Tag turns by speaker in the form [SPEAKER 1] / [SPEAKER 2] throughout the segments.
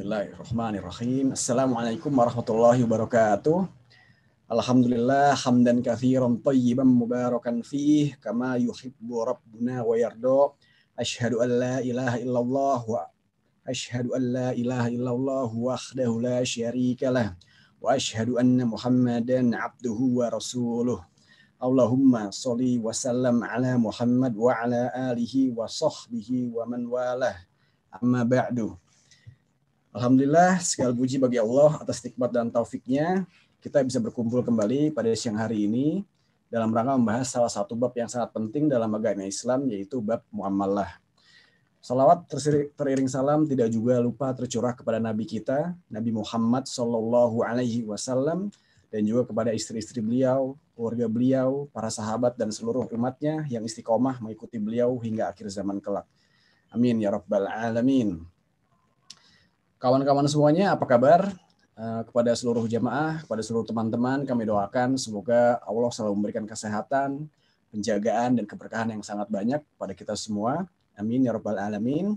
[SPEAKER 1] Bismillahirrahmanirrahim. Assalamualaikum warahmatullahi wabarakatuh. Alhamdulillah hamdan katsiran thayyiban mubarakan fih kama yuhibbu rabbuna wa yarda. Asyhadu an la ilaha illallah wa asyhadu an la ilaha illallah wahdahu la syarika lah wa asyhadu anna Muhammadan abduhu wa rasuluh. Allahumma sholli wa sallam ala Muhammad wa ala alihi wa sahbihi wa man walah. Amma ba'du. Alhamdulillah, segala puji bagi Allah atas nikmat dan taufiknya. Kita bisa berkumpul kembali pada siang hari ini dalam rangka membahas salah satu bab yang sangat penting dalam agama Islam, yaitu bab muamalah. Salawat teriring salam tidak juga lupa tercurah kepada Nabi kita, Nabi Muhammad Sallallahu Alaihi Wasallam, dan juga kepada istri-istri beliau, keluarga beliau, para sahabat, dan seluruh umatnya yang istiqomah mengikuti beliau hingga akhir zaman kelak. Amin ya Rabbal Alamin. Kawan-kawan semuanya, apa kabar? Kepada seluruh jamaah, kepada seluruh teman-teman, kami doakan semoga Allah selalu memberikan kesehatan, penjagaan, dan keberkahan yang sangat banyak pada kita semua. Amin ya Rabbal Alamin.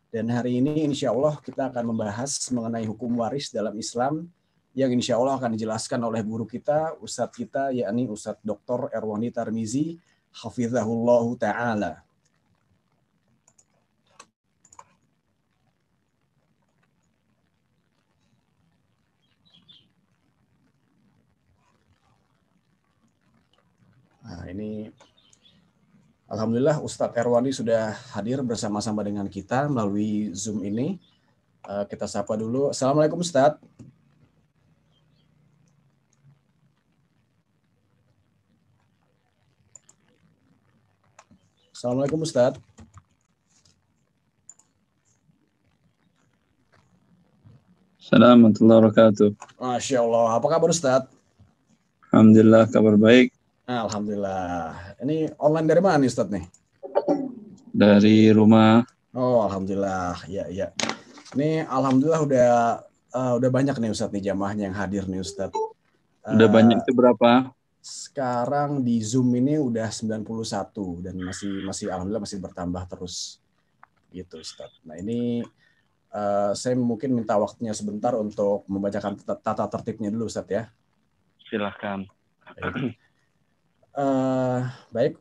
[SPEAKER 1] Dan hari ini insya Allah kita akan membahas mengenai hukum waris dalam Islam yang insya Allah akan dijelaskan oleh guru kita, Ustadz kita, yakni Ustadz Dr. Erwani Tarmizi, Hafizahullahu Ta'ala. Nah, ini alhamdulillah Ustadz Erwani sudah hadir bersama-sama dengan kita melalui Zoom ini. Kita sapa dulu. Assalamualaikum Ustadz. Assalamualaikum Ustadz.
[SPEAKER 2] Assalamualaikum warahmatullahi wabarakatuh.
[SPEAKER 1] Masya Allah. Apa kabar Ustadz?
[SPEAKER 2] Alhamdulillah kabar baik.
[SPEAKER 1] Alhamdulillah. Ini online dari mana nih Ustadz nih?
[SPEAKER 2] Dari rumah.
[SPEAKER 1] Oh, alhamdulillah. Ya. Ini alhamdulillah udah banyak nih Ustadz nih jamaahnya yang hadir nih Ustadz.
[SPEAKER 2] Udah banyak itu berapa?
[SPEAKER 1] Sekarang di Zoom ini udah 91 dan masih alhamdulillah masih bertambah terus. Gitu Ustadz. Nah, ini saya mungkin minta waktunya sebentar untuk membacakan tata tertibnya dulu Ustadz ya.
[SPEAKER 2] Silahkan.
[SPEAKER 1] Baik,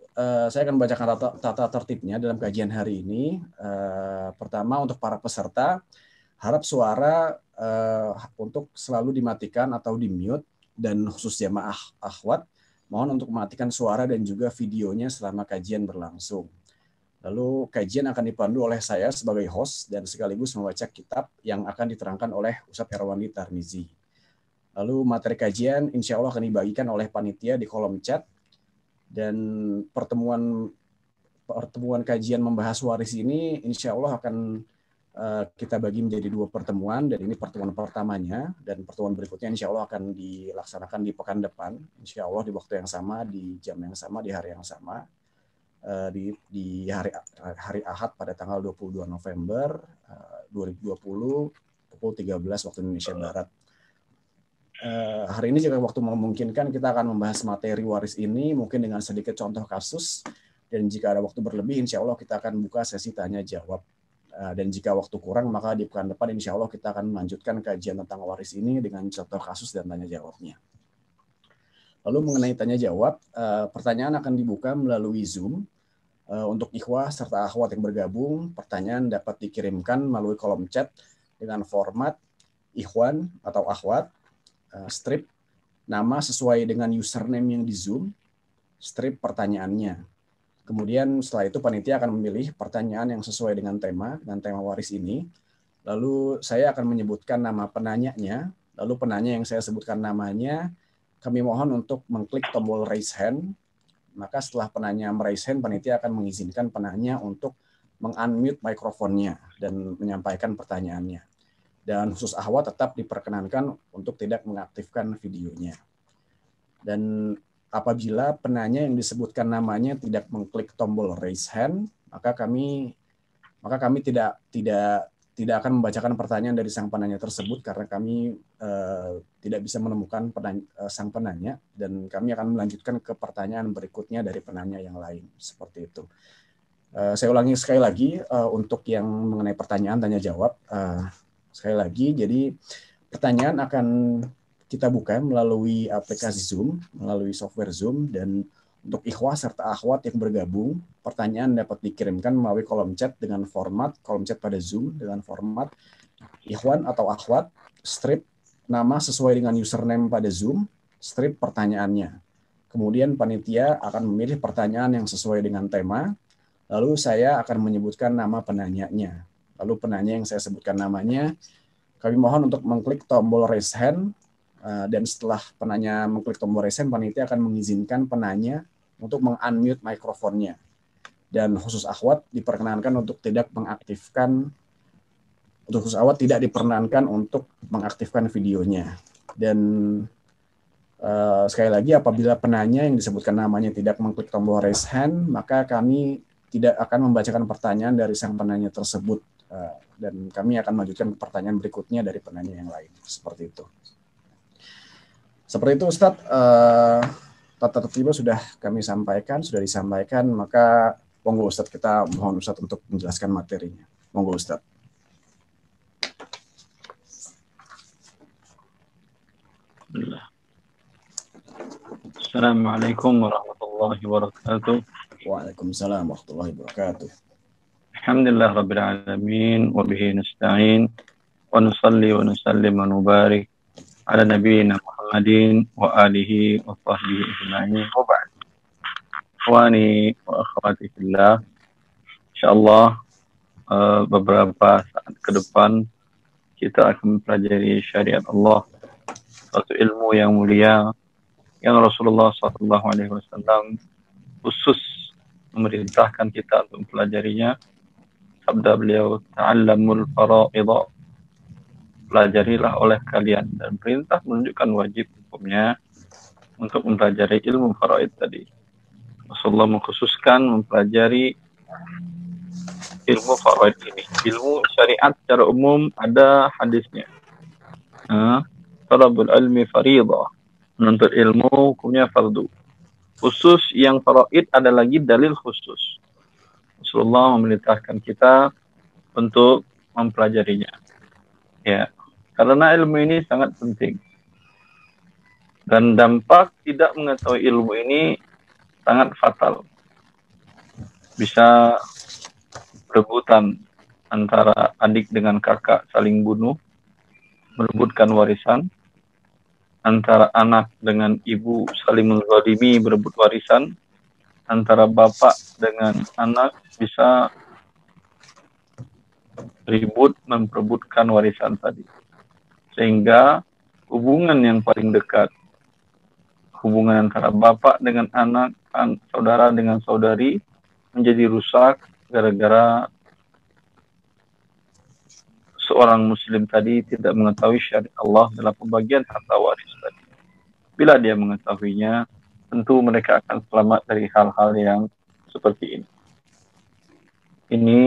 [SPEAKER 1] saya akan membacakan tata tertibnya dalam kajian hari ini. Pertama, untuk para peserta, harap suara untuk selalu dimatikan atau di-mute, dan khusus jamaah akhwat, mohon untuk mematikan suara dan juga videonya selama kajian berlangsung. Lalu kajian akan dipandu oleh saya sebagai host dan sekaligus membaca kitab yang akan diterangkan oleh Ustadz Erwani Tarmizi. Lalu materi kajian insya Allah akan dibagikan oleh panitia di kolom chat. Dan pertemuan kajian membahas waris ini insya Allah akan kita bagi menjadi 2 pertemuan, dan ini pertemuan pertamanya, dan pertemuan berikutnya insya Allah akan dilaksanakan di pekan depan, insya Allah di waktu yang sama, di jam yang sama, di hari yang sama, di hari Ahad pada tanggal 22 November 2020 pukul 13 waktu Indonesia Barat. Hari ini jika waktu memungkinkan kita akan membahas materi waris ini mungkin dengan sedikit contoh kasus, dan jika ada waktu berlebih insya Allah kita akan buka sesi tanya jawab, dan jika waktu kurang maka di pekan depan insya Allah kita akan melanjutkan kajian tentang waris ini dengan contoh kasus dan tanya jawabnya. Lalu mengenai tanya jawab, pertanyaan akan dibuka melalui Zoom. Untuk ikhwah serta akhwat yang bergabung, pertanyaan dapat dikirimkan melalui kolom chat dengan format ikhwan atau akhwat, strip nama sesuai dengan username yang di Zoom, strip pertanyaannya. Kemudian setelah itu panitia akan memilih pertanyaan yang sesuai dengan tema waris ini. Lalu saya akan menyebutkan nama penanyanya, lalu penanya yang saya sebutkan namanya, kami mohon untuk mengklik tombol raise hand. Maka setelah penanya meraise hand, panitia akan mengizinkan penanya untuk meng-unmute mikrofonnya dan menyampaikan pertanyaannya. Dan khusus akhwat tetap diperkenankan untuk tidak mengaktifkan videonya. Dan apabila penanya yang disebutkan namanya tidak mengklik tombol raise hand, maka kami tidak akan membacakan pertanyaan dari sang penanya tersebut karena kami tidak bisa menemukan sang penanya, dan kami akan melanjutkan ke pertanyaan berikutnya dari penanya yang lain. Seperti itu. Saya ulangi sekali lagi untuk yang mengenai pertanyaan tanya jawab. Sekali lagi, jadi pertanyaan akan kita buka melalui aplikasi Zoom, melalui software Zoom, dan untuk ikhwah serta akhwat yang bergabung, pertanyaan dapat dikirimkan melalui kolom chat dengan format, kolom chat pada Zoom dengan format ikhwan atau akhwat, strip nama sesuai dengan username pada Zoom, strip pertanyaannya. Kemudian panitia akan memilih pertanyaan yang sesuai dengan tema, lalu saya akan menyebutkan nama penanyanya. Lalu penanya yang saya sebutkan namanya, kami mohon untuk mengklik tombol raise hand, dan setelah penanya mengklik tombol raise hand, panitia akan mengizinkan penanya untuk meng-unmute mikrofonnya. Dan khusus akhwat diperkenankan untuk tidak mengaktifkan, untuk khusus akhwat tidak diperkenankan untuk mengaktifkan videonya. Dan sekali lagi, apabila penanya yang disebutkan namanya tidak mengklik tombol raise hand, maka kami tidak akan membacakan pertanyaan dari sang penanya tersebut, dan kami akan melanjutkan pertanyaan berikutnya dari penanya yang lain. Seperti itu. Seperti itu, Ustadz. Tata tertibnya sudah kami sampaikan, sudah disampaikan, maka monggo Ustadz, kita mohon Ustadz untuk menjelaskan materinya. Monggo Ustadz.
[SPEAKER 2] Assalamualaikum warahmatullahi wabarakatuh.
[SPEAKER 1] Waalaikumsalam warahmatullahi wabarakatuh.
[SPEAKER 2] Alhamdulillah rabbil alamin wa bihi nasta'in wa nusalli wa nusallim wa nubarik ala nabiyyina Muhammadin wa alihi wa sahbihi ajma'in wa ba'd. Ikhwani wa akhwati fillah, insyaallah beberapa saat ke depan kita akan mempelajari syariat Allah, suatu ilmu yang mulia yang Rasulullah SAW khusus memerintahkan kita untuk mempelajarinya. Sabda beliau, ta'allamul fara'idha, pelajarilah oleh kalian, dan perintah menunjukkan wajib hukumnya untuk mempelajari ilmu faraid tadi. Rasulullah mengkhususkan mempelajari ilmu faraid ini. Ilmu syariat secara umum ada hadisnya. Talabul ilmi fariidhah, menuntut ilmu hukumnya fardu. Khusus yang faraid ada lagi dalil khusus. Rasulullah memerintahkan kita untuk mempelajarinya. Ya, karena ilmu ini sangat penting. Dan dampak tidak mengetahui ilmu ini sangat fatal. Bisa berebutan antara adik dengan kakak, saling bunuh, merebutkan warisan. Antara anak dengan ibu saling menzalimi, berebut warisan. Antara bapak dengan anak bisa ribut memperebutkan warisan tadi. Sehingga hubungan yang paling dekat, hubungan antara bapak dengan anak, saudara dengan saudari, menjadi rusak gara-gara seorang muslim tadi tidak mengetahui syariat Allah dalam pembagian harta waris tadi. Bila dia mengetahuinya, tentu mereka akan selamat dari hal-hal yang seperti ini. Ini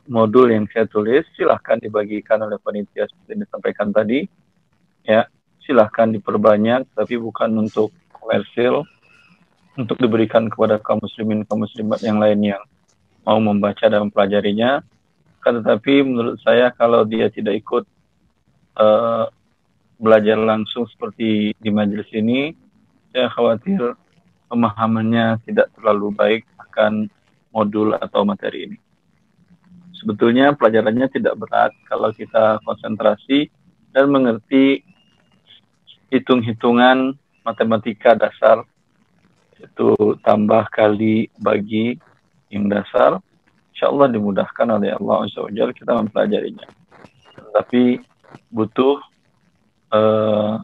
[SPEAKER 2] modul yang saya tulis, silahkan dibagikan oleh panitia seperti yang disampaikan tadi. Ya, silahkan diperbanyak, tapi bukan untuk komersil, untuk diberikan kepada kaum muslimin, kaum muslimat yang lain yang mau membaca dan mempelajarinya. Tetapi menurut saya kalau dia tidak ikut belajar langsung seperti di majelis ini, saya khawatir pemahamannya tidak terlalu baik akan modul atau materi ini. Sebetulnya pelajarannya tidak berat kalau kita konsentrasi dan mengerti hitung-hitungan matematika dasar, itu tambah, kali, bagi yang dasar. InsyaAllah dimudahkan oleh Allah Azza wa Jalla kita mempelajarinya. Tapi butuh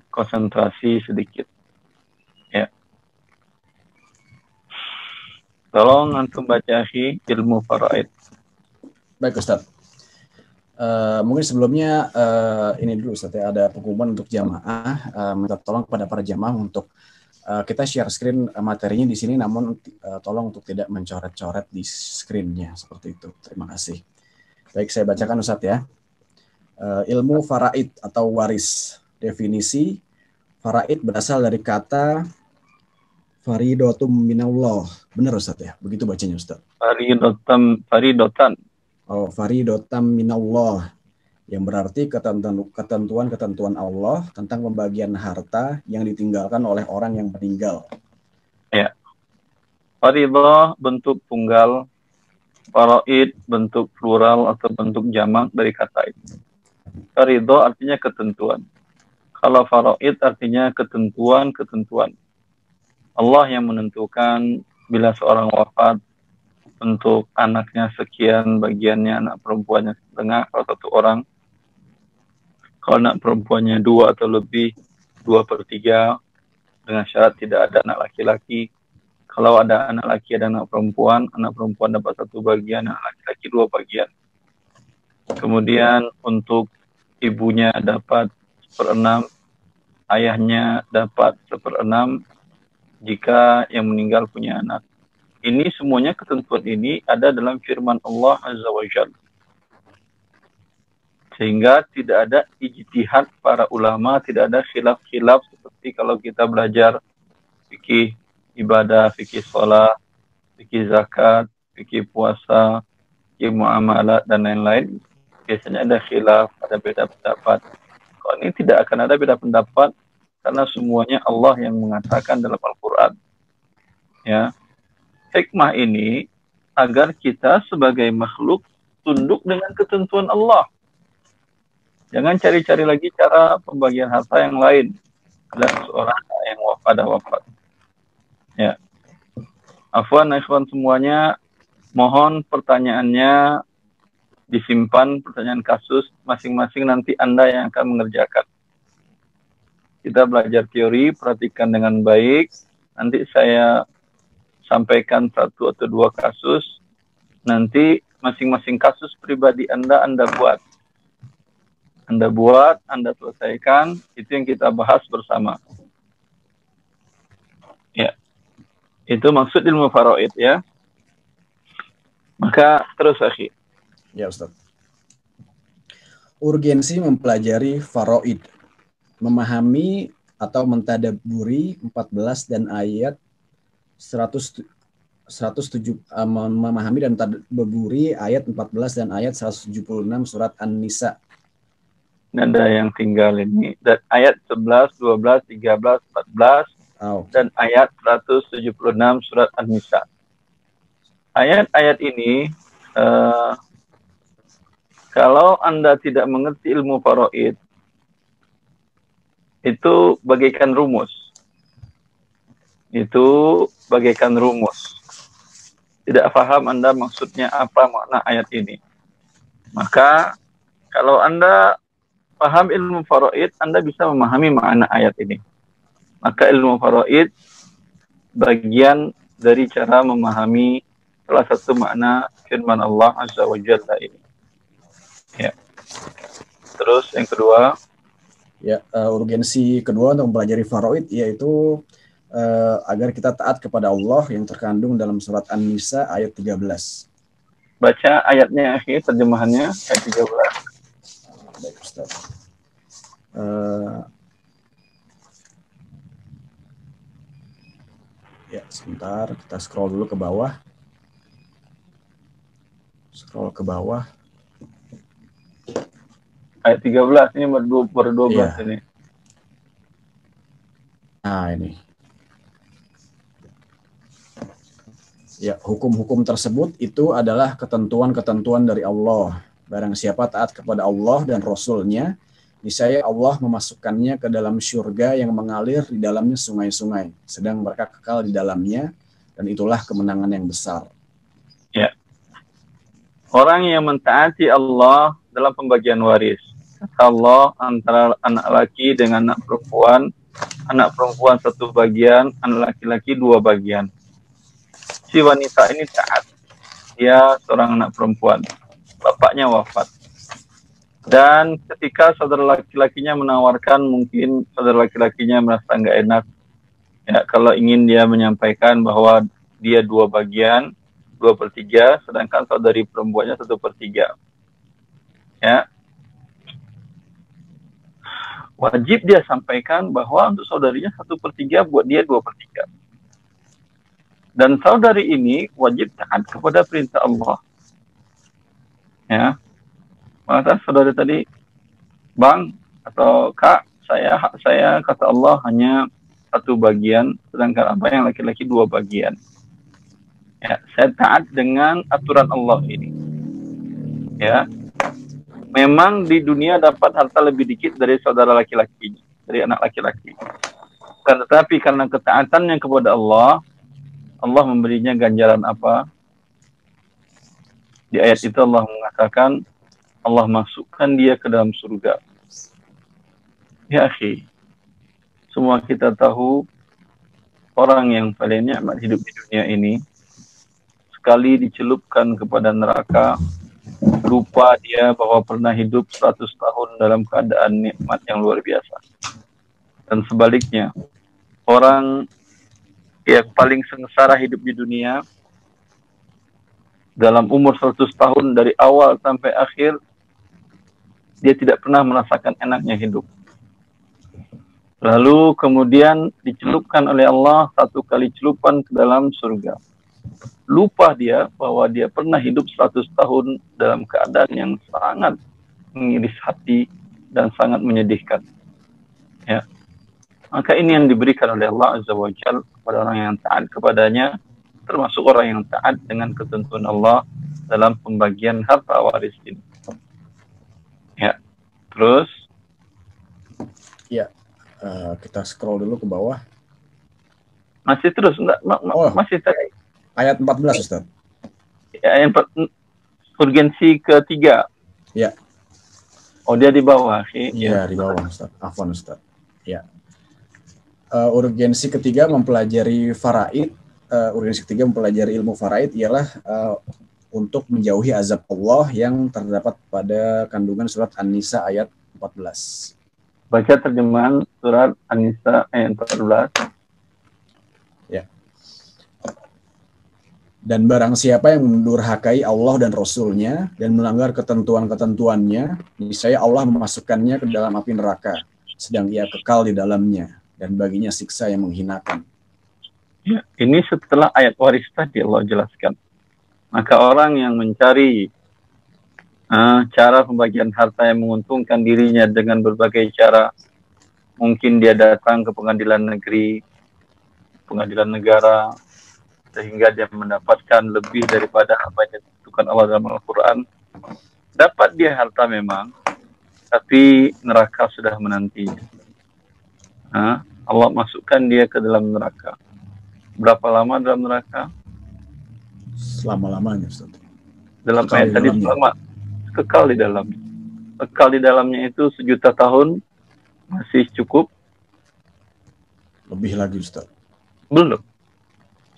[SPEAKER 2] konsentrasi sedikit. Ya. Tolong antum baca ilmu faraid.
[SPEAKER 1] Baik Ustaz. Mungkin sebelumnya ini dulu Ustaz, ya, ada pengumuman untuk jamaah, minta tolong kepada para jamaah untuk kita share screen materinya di sini, namun tolong untuk tidak mencoret-coret di screen-nya, seperti itu. Terima kasih. Baik, saya bacakan Ustaz ya. Ilmu faraid atau waris. Definisi, faraid berasal dari kata faridotum minallah. Benar Ustaz ya? Begitu bacanya Ustaz.
[SPEAKER 2] Faridotan.
[SPEAKER 1] Oh, faridotam minallah. yang berarti ketentuan-ketentuan Allah tentang pembagian harta yang ditinggalkan oleh orang yang meninggal.
[SPEAKER 2] Ya. Faridah bentuk tunggal, faraid bentuk plural atau bentuk jamak dari kata itu. Faridah artinya ketentuan. Kalau faraid artinya ketentuan-ketentuan. Allah yang menentukan bila seorang wafat untuk anaknya sekian bagiannya, anak perempuannya setengah kalau satu orang. Kalau anak perempuannya 2 atau lebih, 2/3 dengan syarat tidak ada anak laki-laki. Kalau ada anak laki ada anak perempuan dapat 1 bagian, anak laki-laki 2 bagian. Kemudian untuk ibunya dapat 1/6, ayahnya dapat 1/6 jika yang meninggal punya anak. Ini semuanya ketentuan ini ada dalam firman Allah Azza wa Jalla. Sehingga tidak ada ijtihad para ulama, tidak ada khilaf-khilaf seperti kalau kita belajar fikih ibadah, fikih sholat, fikih zakat, fikih puasa, fikih muamalah, dan lain-lain. Biasanya ada khilaf, ada beda pendapat. Kalau ini tidak akan ada beda pendapat, karena semuanya Allah yang mengatakan dalam Al-Quran. Ya. Hikmah ini agar kita sebagai makhluk tunduk dengan ketentuan Allah. Jangan cari-cari lagi cara pembagian harta yang lain. Ada seorang yang wafat. Ya. Afwan, ikhwan semuanya, mohon pertanyaannya disimpan, pertanyaan kasus masing-masing nanti Anda yang akan mengerjakan. Kita belajar teori, perhatikan dengan baik. Nanti saya sampaikan 1 atau 2 kasus. Nanti masing-masing kasus pribadi Anda buat. Anda selesaikan, itu yang kita bahas bersama. Ya. Itu maksud ilmu faraid ya. Maka terus akhi.
[SPEAKER 1] Ya Ustaz. Urgensi mempelajari faraid. Memahami atau mentadabburi 14 dan ayat 107, memahami dan mentadabburi ayat 14 dan ayat 176 surat An-Nisa.
[SPEAKER 2] Ada yang tinggal ini, dan ayat 11, 12, 13, 14, dan ayat 176 surat An-Nisa. Ayat-ayat ini, kalau Anda tidak mengerti ilmu faraid, itu bagaikan rumus. Tidak paham Anda maksudnya apa makna ayat ini. Maka, kalau Anda paham ilmu faraid, Anda bisa memahami makna ayat ini. Maka ilmu faraid bagian dari cara memahami salah satu makna firman Allah Azza wa Jalla ini. Ya. Terus yang kedua.
[SPEAKER 1] Ya, urgensi kedua untuk mempelajari faraid yaitu agar kita taat kepada Allah yang terkandung dalam surat An-Nisa ayat 13.
[SPEAKER 2] Baca ayatnya akhir terjemahannya ayat 13.
[SPEAKER 1] Baik Ustaz. Ya, sebentar, kita scroll dulu ke bawah.
[SPEAKER 2] Ayat 13 ini baru 12
[SPEAKER 1] ya.
[SPEAKER 2] Ini.
[SPEAKER 1] Nah, ini. Ya, hukum-hukum tersebut itu adalah ketentuan-ketentuan dari Allah. Barang siapa taat kepada Allah dan Rasul-Nya, niscaya Allah memasukkannya ke dalam syurga yang mengalir di dalamnya sungai-sungai, sedang mereka kekal di dalamnya, dan itulah kemenangan yang besar.
[SPEAKER 2] Ya. Orang yang mentaati Allah dalam pembagian waris. Kata Allah, antara anak laki dengan anak perempuan 1 bagian, anak laki-laki 2 bagian. Si wanita ini taat. Dia seorang anak perempuan. Bapaknya wafat. Dan ketika saudara laki-lakinya menawarkan, mungkin saudara laki-lakinya merasa nggak enak. Ya, kalau ingin dia menyampaikan bahwa dia 2 bagian, 2/3, sedangkan saudari perempuannya 1/3. Ya. Wajib dia sampaikan bahwa untuk saudarinya 1/3, buat dia 2/3. Dan saudari ini wajib taat kepada perintah Allah. Ya. Maka saudari tadi Bang atau Kak, hak saya kata Allah hanya 1 bagian, sedangkan abang yang laki-laki 2 bagian. Ya, saya taat dengan aturan Allah ini. Ya, memang di dunia dapat harta lebih dikit dari saudara laki-lakinya, dari anak laki-laki. Tetapi karena ketaatannya kepada Allah, Allah memberinya ganjaran apa? Di ayat itu Allah mengatakan, Allah masukkan dia ke dalam surga. Ya akhi, semua kita tahu orang yang paling nikmat hidup di dunia ini, sekali dicelupkan kepada neraka, lupa dia bahwa pernah hidup 100 tahun dalam keadaan nikmat yang luar biasa. Dan sebaliknya, orang yang paling sengsara hidup di dunia, dalam umur 100 tahun dari awal sampai akhir, dia tidak pernah merasakan enaknya hidup. Lalu kemudian dicelupkan oleh Allah 1 kali celupan ke dalam surga. Lupa dia bahwa dia pernah hidup 100 tahun dalam keadaan yang sangat mengiris hati dan sangat menyedihkan. Ya. Maka ini yang diberikan oleh Allah Azza wa Jalla kepada orang yang taat kepadanya, termasuk orang yang taat dengan ketentuan Allah dalam pembagian harta waris ini. Ya. Terus
[SPEAKER 1] ya, kita scroll dulu ke bawah.
[SPEAKER 2] Masih terus enggak? Masih tadi.
[SPEAKER 1] Ayat 14, Ustaz.
[SPEAKER 2] Ya, urgensi ketiga.
[SPEAKER 1] Ya.
[SPEAKER 2] Oh, dia di bawah.
[SPEAKER 1] Iya, di bawah, Ustaz. Afwan, Ustaz. Ya. Urgensi ketiga mempelajari faraid. Urgensi ketiga mempelajari ilmu faraid ialah untuk menjauhi azab Allah yang terdapat pada kandungan surat An-Nisa ayat 14.
[SPEAKER 2] Baca terjemahan surat An-Nisa ayat 14.
[SPEAKER 1] Ya. Dan barang siapa yang mendurhakai Allah dan Rasul-Nya dan melanggar ketentuan-ketentuannya, niscaya Allah memasukkannya ke dalam api neraka, sedang ia kekal di dalamnya, dan baginya siksa yang menghinakan.
[SPEAKER 2] Ya, ini setelah ayat waris tadi Allah jelaskan. Maka orang yang mencari cara pembagian harta yang menguntungkan dirinya dengan berbagai cara, mungkin dia datang ke pengadilan negeri, pengadilan negara, sehingga dia mendapatkan lebih daripada apa yang ditentukan Allah dalam Al-Quran. Dapat dia harta memang, tapi neraka sudah menantinya. Allah masukkan dia ke dalam neraka. Berapa lama dalam neraka?
[SPEAKER 1] Selama-lamanya, Ustaz.
[SPEAKER 2] Dalam ayat tadi selama kekal di dalamnya. Kekal di dalamnya itu 1.000.000 tahun masih cukup?
[SPEAKER 1] Lebih lagi, Ustaz.
[SPEAKER 2] Belum.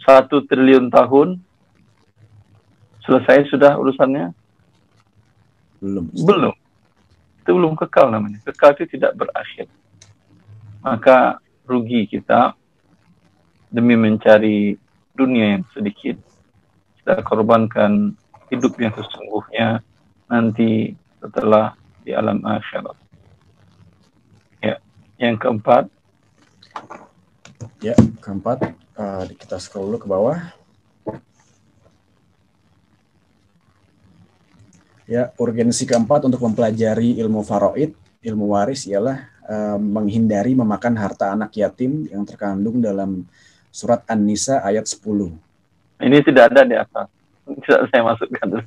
[SPEAKER 2] 1 triliun tahun selesai sudah urusannya?
[SPEAKER 1] Belum, Ustaz.
[SPEAKER 2] Belum. Itu belum kekal namanya. Kekal itu tidak berakhir. Maka rugi kita demi mencari dunia yang sedikit. Kita korbankan hidup yang sesungguhnya nanti setelah di alam akhirat. Ya, yang keempat.
[SPEAKER 1] Ya, keempat. Kita scroll dulu ke bawah. Ya, urgensi keempat untuk mempelajari ilmu faraid, ilmu waris ialah menghindari memakan harta anak yatim yang terkandung dalam surat An-Nisa ayat 10. Ini tidak ada di atas. Tidak saya masukkan dulu.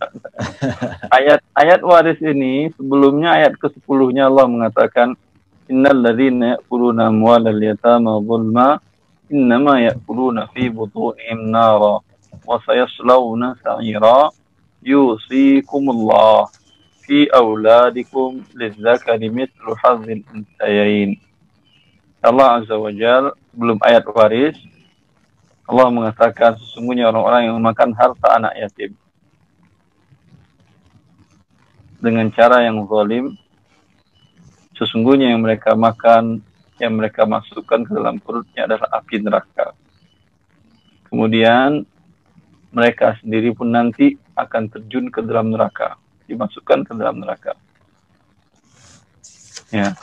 [SPEAKER 1] Ayat waris ini sebelumnya ayat ke-10-nya Allah mengatakan innal ladzina ya'kuluna amwalal yatama zulma innama ya'kuluna fi butunihim nara wa sayaslawna sa'ira yusikumullah fi auladikum lizzakari mithlu hazzil unsayain. Allah Azza wa Jalla sebelum ayat waris Allah mengatakan sesungguhnya orang-orang yang memakan harta anak yatim dengan cara yang zalim, sesungguhnya yang mereka makan, yang mereka masukkan ke dalam perutnya adalah api neraka. Kemudian mereka sendiri pun nanti akan terjun ke dalam neraka, dimasukkan ke dalam neraka. Ya.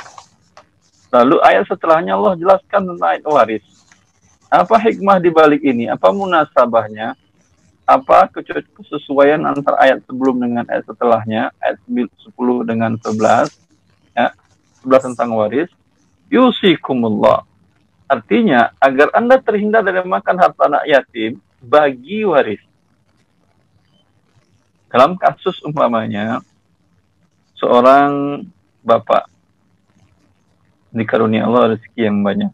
[SPEAKER 1] Lalu ayat setelahnya Allah jelaskan tentang ayat waris. Apa hikmah di balik ini? Apa munasabahnya? Apa kesesuaian antara ayat sebelum dengan ayat setelahnya, ayat 10 dengan 11? Ya.
[SPEAKER 2] 11 tentang waris, yusikumullah. Artinya, agar Anda terhindar dari makan harta anak yatim, bagi waris. Dalam kasus umpamanya, seorang bapak dikarunia Allah rezeki yang banyak,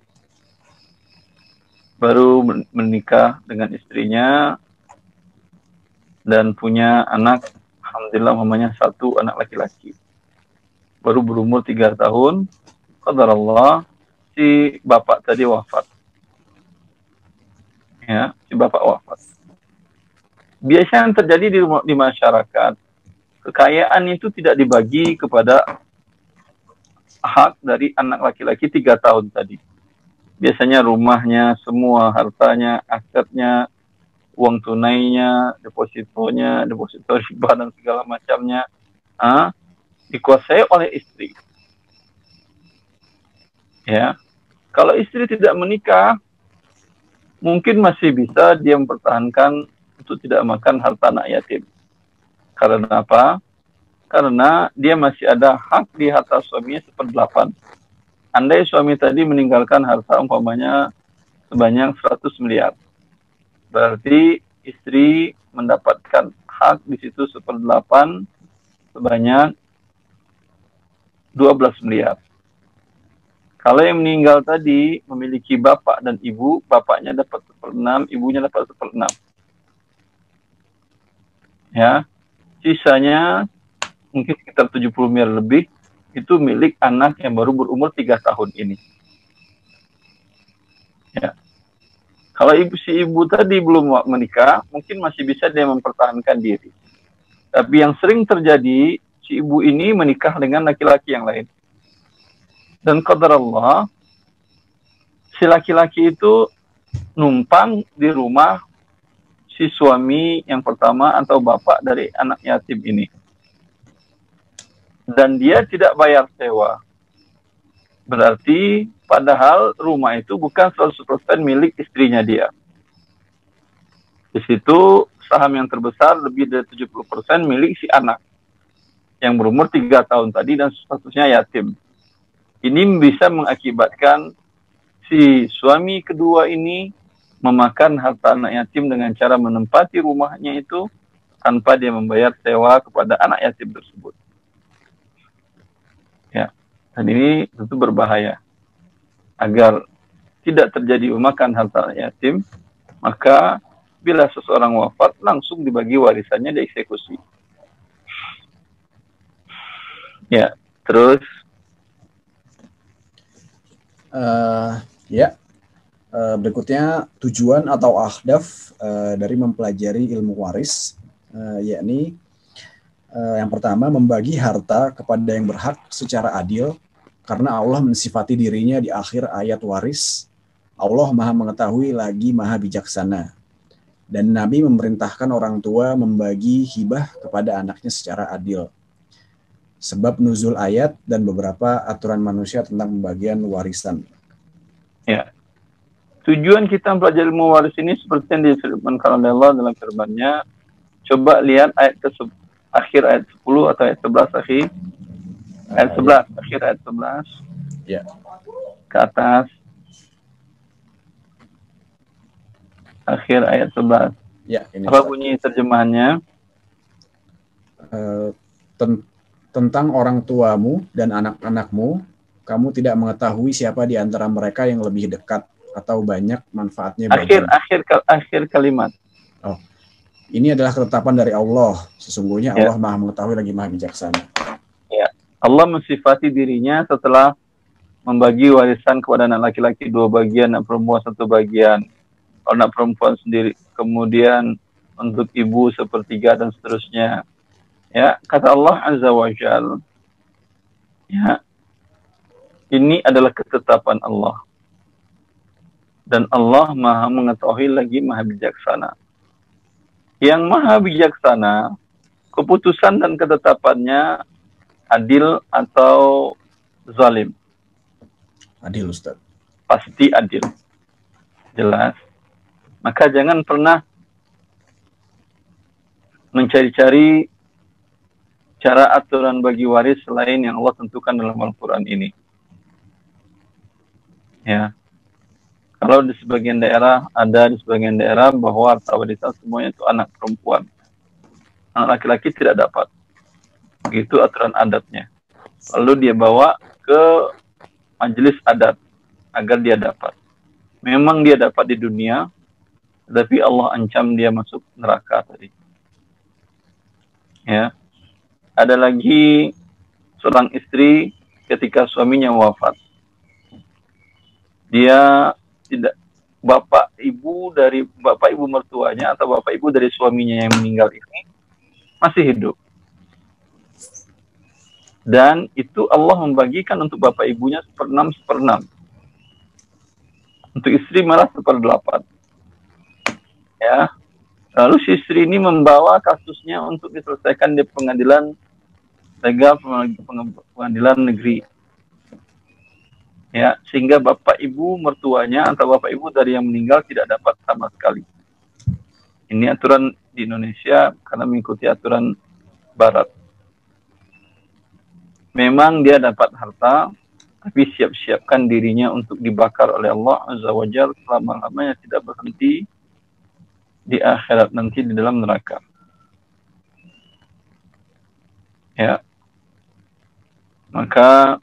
[SPEAKER 2] baru menikah dengan istrinya dan punya anak, alhamdulillah umpamanya 1 anak laki-laki, baru berumur 3 tahun, qadarullah si bapak tadi wafat. Ya, si bapak wafat. Biasanya yang terjadi di masyarakat, kekayaan itu tidak dibagi kepada hak dari anak laki-laki 3 tahun tadi. Biasanya rumahnya, semua hartanya, asetnya, uang tunainya, deposito riba dan segala macamnya, dikuasai oleh istri. Ya, kalau istri tidak menikah, mungkin masih bisa dia mempertahankan untuk tidak makan harta anak yatim. Karena apa? Karena dia masih ada hak di harta suaminya 1/8. Andai suami tadi meninggalkan harta umpamanya sebanyak 100 miliar. Berarti istri mendapatkan hak di situ 1/8 sebanyak 12 miliar. Kalau yang meninggal tadi memiliki bapak dan ibu, bapaknya dapat 1/6, ibunya dapat 1/6. Ya, sisanya mungkin sekitar 70 miliar lebih itu milik anak yang baru berumur 3 tahun ini. Ya. Kalau si ibu tadi belum menikah, mungkin masih bisa dia mempertahankan diri. Tapi yang sering terjadi, si ibu ini menikah dengan laki-laki yang lain. Dan qadar Allah, si laki-laki itu numpang di rumah si suami yang pertama atau bapak dari anak yatim ini. Dan dia tidak bayar sewa. Berarti padahal rumah itu bukan 100% milik istrinya dia. Di situ saham yang terbesar lebih dari 70% milik si anak yang berumur 3 tahun tadi dan statusnya yatim. Ini bisa mengakibatkan si suami kedua ini memakan harta anak yatim dengan cara menempati rumahnya itu tanpa dia membayar sewa kepada anak yatim tersebut. Ya, dan ini tentu berbahaya. Agar tidak terjadi memakan harta anak yatim, maka bila seseorang wafat langsung dibagi warisannya, dieksekusi. Ya, terus
[SPEAKER 1] berikutnya tujuan atau ahdaf dari mempelajari ilmu waris, yakni yang pertama membagi harta kepada yang berhak secara adil, karena Allah mensifati dirinya di akhir ayat waris, Allah Maha Mengetahui lagi Maha Bijaksana. Dan Nabi memerintahkan orang tua membagi hibah kepada anaknya secara adil. Sebab nuzul ayat dan beberapa aturan manusia tentang pembagian warisan.
[SPEAKER 2] Ya. Tujuan kita mempelajari ilmu waris ini seperti yang disebutkan oleh Allah dalam firman-Nya. Coba lihat ayat akhir ayat 10 atau ayat 11 akhir. Ayat 11, akhir ayat 11.
[SPEAKER 1] Ya.
[SPEAKER 2] Ke atas. Akhir ayat 11.
[SPEAKER 1] Ya, ini
[SPEAKER 2] apa bunyi terjemahannya?
[SPEAKER 1] Tentang orang tuamu dan anak-anakmu, kamu tidak mengetahui siapa di antara mereka yang lebih dekat atau banyak manfaatnya bagimu.
[SPEAKER 2] Akhir kalimat.
[SPEAKER 1] Oh, ini adalah ketetapan dari Allah. Sesungguhnya Allah Maha Mengetahui lagi Maha Bijaksana.
[SPEAKER 2] Ya, Allah mensifati dirinya setelah membagi warisan kepada anak laki-laki 2 bagian, anak perempuan 1 bagian. Anak perempuan sendiri, kemudian untuk ibu 1/3 dan seterusnya. Ya, kata Allah Azza wa Jalla, ya, ini adalah ketetapan Allah. Dan Allah Maha Mengetahui lagi Maha Bijaksana. Yang Maha Bijaksana, keputusan dan ketetapannya adil atau zalim?
[SPEAKER 1] Adil, Ustaz.
[SPEAKER 2] Pasti adil. Jelas. Maka jangan pernah mencari-cari cara aturan bagi waris selain yang Allah tentukan dalam Al-Quran ini. Ya, kalau di sebagian daerah bahwa harta warisan semuanya itu anak perempuan, anak laki-laki tidak dapat. Begitu aturan adatnya. Lalu dia bawa ke majelis adat agar dia dapat. Memang dia dapat di dunia, tapi Allah ancam dia masuk neraka tadi. Ya, ada lagi seorang istri ketika suaminya wafat. Dia tidak, bapak ibu mertuanya atau bapak ibu dari suaminya yang meninggal ini masih hidup. Dan itu Allah membagikan untuk bapak ibunya 1/6. Untuk istri malah 1/8. Ya. Lalu si istri ini membawa kasusnya untuk diselesaikan di pengadilan legal, pengadilan negeri. Ya, sehingga bapak ibu mertuanya atau bapak ibu dari yang meninggal tidak dapat sama sekali. Ini aturan di Indonesia karena mengikuti aturan barat. Memang dia dapat harta, tapi siap-siapkan dirinya untuk dibakar oleh Allah Azza wa Jalla selama-lamanya, tidak berhenti di akhirat nanti di dalam neraka. Ya. Maka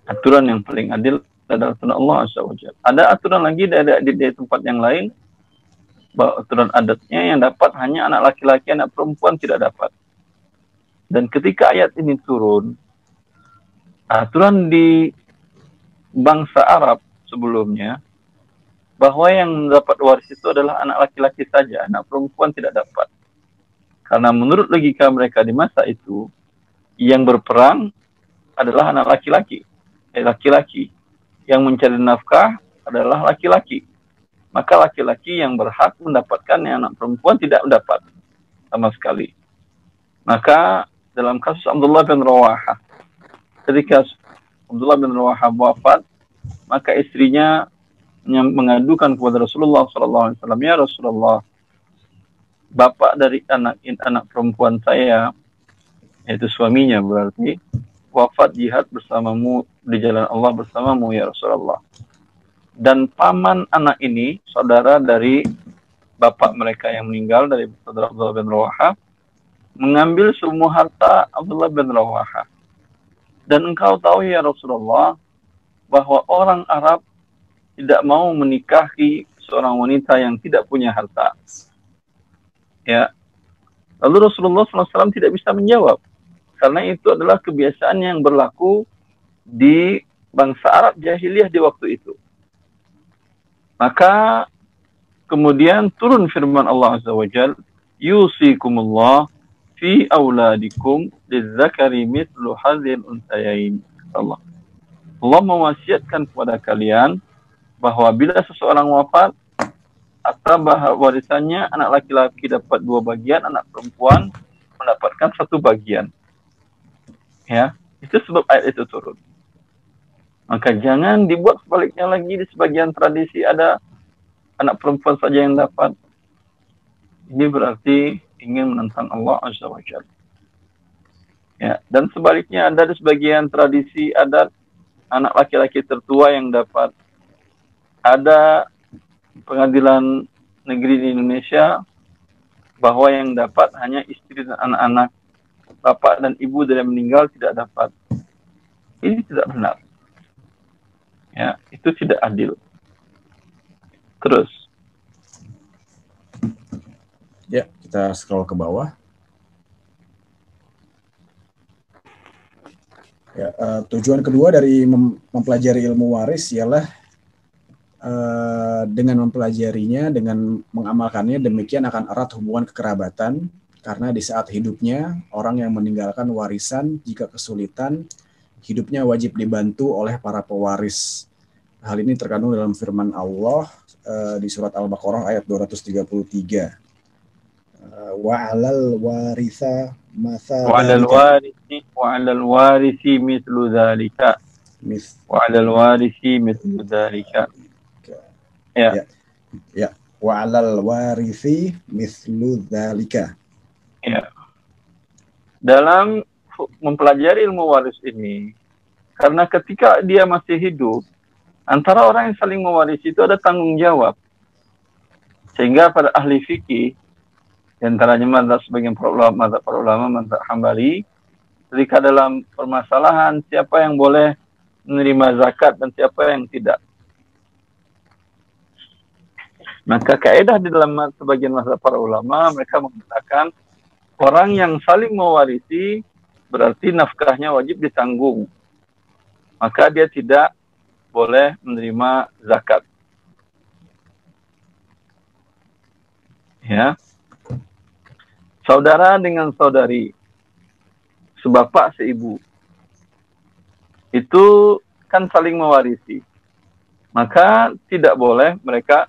[SPEAKER 2] aturan yang paling adil adalah aturan Allah Azza wa Jalla. Ada aturan lagi di tempat yang lain, bahwa aturan adatnya yang dapat hanya anak laki-laki, anak perempuan tidak dapat. Dan ketika ayat ini turun, aturan di bangsa Arab sebelumnya, bahwa yang dapat waris itu adalah anak laki-laki saja, anak perempuan tidak dapat. Karena menurut logika mereka di masa itu, yang berperang adalah anak laki-laki. Laki-laki. Yang mencari nafkah adalah laki-laki. Maka laki-laki yang berhak mendapatkan yang anak perempuan tidak dapat sama sekali. Maka dalam kasus Abdullah bin Rawaha, ketika Abdullah bin Rawaha wafat, maka istrinya mengadukan kepada Rasulullah SAW, ya Rasulullah, bapak dari anak perempuan saya, yaitu suaminya berarti, wafat jihad bersamamu di jalan Allah bersamamu ya Rasulullah. Dan paman anak ini, saudara dari bapak mereka yang meninggal, dari saudara Abdullah bin Rawaha, mengambil semua harta Abdullah bin Rawaha. Dan engkau tahu ya Rasulullah, bahwa orang Arab tidak mau menikahi seorang wanita yang tidak punya harta. Ya. Lalu Rasulullah SAW tidak bisa menjawab. Karena itu adalah kebiasaan yang berlaku di bangsa Arab jahiliyah di waktu itu. Maka kemudian turun firman Allah Azza wa Jalla, yusikumullah fi auladikum lizzakari mithlu hadzal unsayain. Allah mewasiatkan kepada kalian bahwa bila seseorang wafat, harta warisannya anak laki-laki dapat 2 bagian, anak perempuan mendapatkan 1 bagian. Ya, itu sebab ayat itu turun. Maka jangan dibuat sebaliknya lagi, di sebagian tradisi ada anak perempuan saja yang dapat. Ini berarti ingin menentang Allah Azza wa Jalla. Ya, dan sebaliknya ada di sebagian tradisi adat anak laki-laki tertua yang dapat. Ada pengadilan negeri di Indonesia bahwa yang dapat hanya istri dan anak-anak, bapak dan ibu dari meninggal tidak dapat. Ini tidak benar. Ya, itu tidak adil. Terus.
[SPEAKER 1] Ya, kita scroll ke bawah. Ya, tujuan kedua dari mempelajari ilmu waris ialah dengan mempelajarinya, dengan mengamalkannya, demikian akan erat hubungan kekerabatan, karena di saat hidupnya orang yang meninggalkan warisan, jika kesulitan, hidupnya wajib dibantu oleh para pewaris. Hal ini terkandung dalam firman Allah di surat Al-Baqarah ayat 233. Wa'alal waritha masa
[SPEAKER 2] wa'alal warisi mithlu dzalika. Wa'alal warisi mithlu dzalika.
[SPEAKER 1] Ya. Wa'alal warisi mithlu dzalika.
[SPEAKER 2] Ya. dalam mempelajari ilmu waris ini, karena ketika dia masih hidup, antara orang yang saling mewarisi itu ada tanggung jawab. Sehingga pada ahli fikih, diantaranya mazhab sebagian para ulama, mazhab Hambali, ketika dalam permasalahan siapa yang boleh menerima zakat dan siapa yang tidak, maka kaidah di dalam sebagian mazhab para ulama, mereka mengatakan orang yang saling mewarisi berarti nafkahnya wajib ditanggung, maka dia tidak boleh menerima zakat. Ya, saudara dengan saudari, sebapak seibu, itu kan saling mewarisi, maka tidak boleh mereka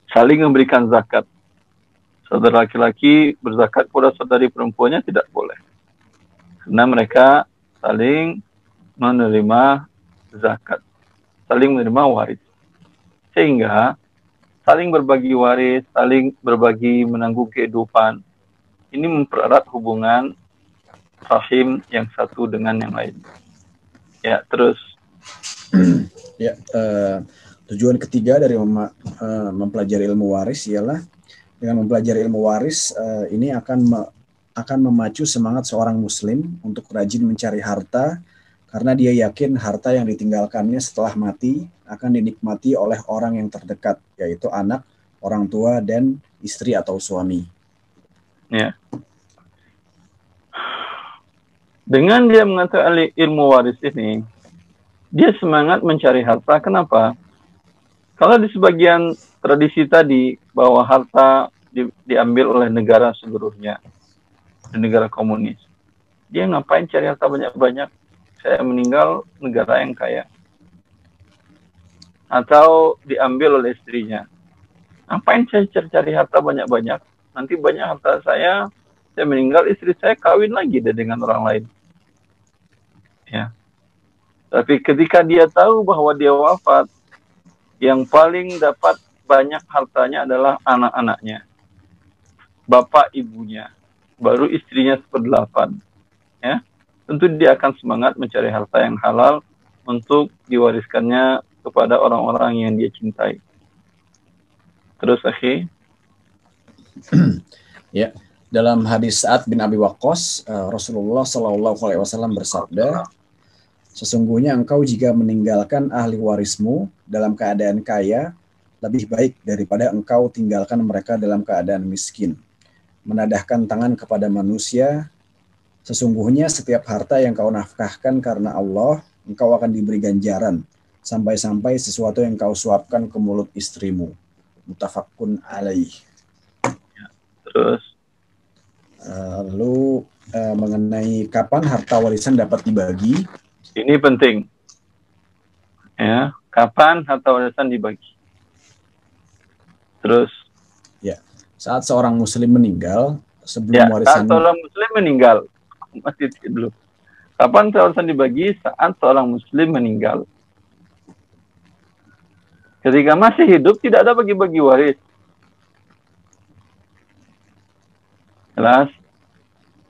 [SPEAKER 2] saling memberikan zakat. Saudara laki-laki berzakat kepada saudari perempuannya tidak boleh, karena mereka saling menerima zakat, saling menerima waris. Sehingga saling berbagi waris, saling berbagi menanggung kehidupan, ini mempererat hubungan rahim yang satu dengan yang lain. Ya, terus.
[SPEAKER 1] Ya, tujuan ketiga dari mempelajari ilmu waris ialah dengan mempelajari ilmu waris ini akan memacu semangat seorang muslim untuk rajin mencari harta, karena dia yakin harta yang ditinggalkannya setelah mati akan dinikmati oleh orang yang terdekat, yaitu anak, orang tua, dan istri atau suami.
[SPEAKER 2] Ya. Dengan dia mengetahui ilmu waris ini, dia semangat mencari harta. Kenapa? Kalau di sebagian tradisi tadi bahwa harta diambil oleh negara seluruhnya, di negara komunis, dia ngapain cari harta banyak-banyak? Saya meninggal, negara yang kaya. Atau diambil oleh istrinya. Ngapain saya cari harta banyak-banyak? Nanti banyak harta saya meninggal, istri saya kawin lagi dengan orang lain. Ya. Tapi ketika dia tahu bahwa dia wafat, yang paling dapat banyak hartanya adalah anak-anaknya, bapak ibunya, baru istrinya 1/8. Ya. Tentu dia akan semangat mencari harta yang halal untuk diwariskannya kepada orang-orang yang dia cintai. Terus, akhi.
[SPEAKER 1] Ya, dalam hadis Sa'ad bin Abi Waqqas, Rasulullah SAW bersabda, sesungguhnya engkau jika meninggalkan ahli warismu dalam keadaan kaya, lebih baik daripada engkau tinggalkan mereka dalam keadaan miskin. Menadahkan tangan kepada manusia, sesungguhnya setiap harta yang kau nafkahkan karena Allah, engkau akan diberi ganjaran, sampai-sampai sesuatu yang kau suapkan ke mulut istrimu. Muttafaqun alaih.
[SPEAKER 2] Terus.
[SPEAKER 1] Lalu mengenai kapan harta warisan dapat dibagi.
[SPEAKER 2] Ini penting. Ya, kapan harta warisan dibagi? Terus.
[SPEAKER 1] Ya, saat seorang muslim meninggal, sebelum warisan.
[SPEAKER 2] Saat seorang muslim meninggal. Masih dulu. Kapan warisan dibagi? Saat seorang muslim meninggal. Ketika masih hidup tidak ada bagi-bagi waris. Jelas.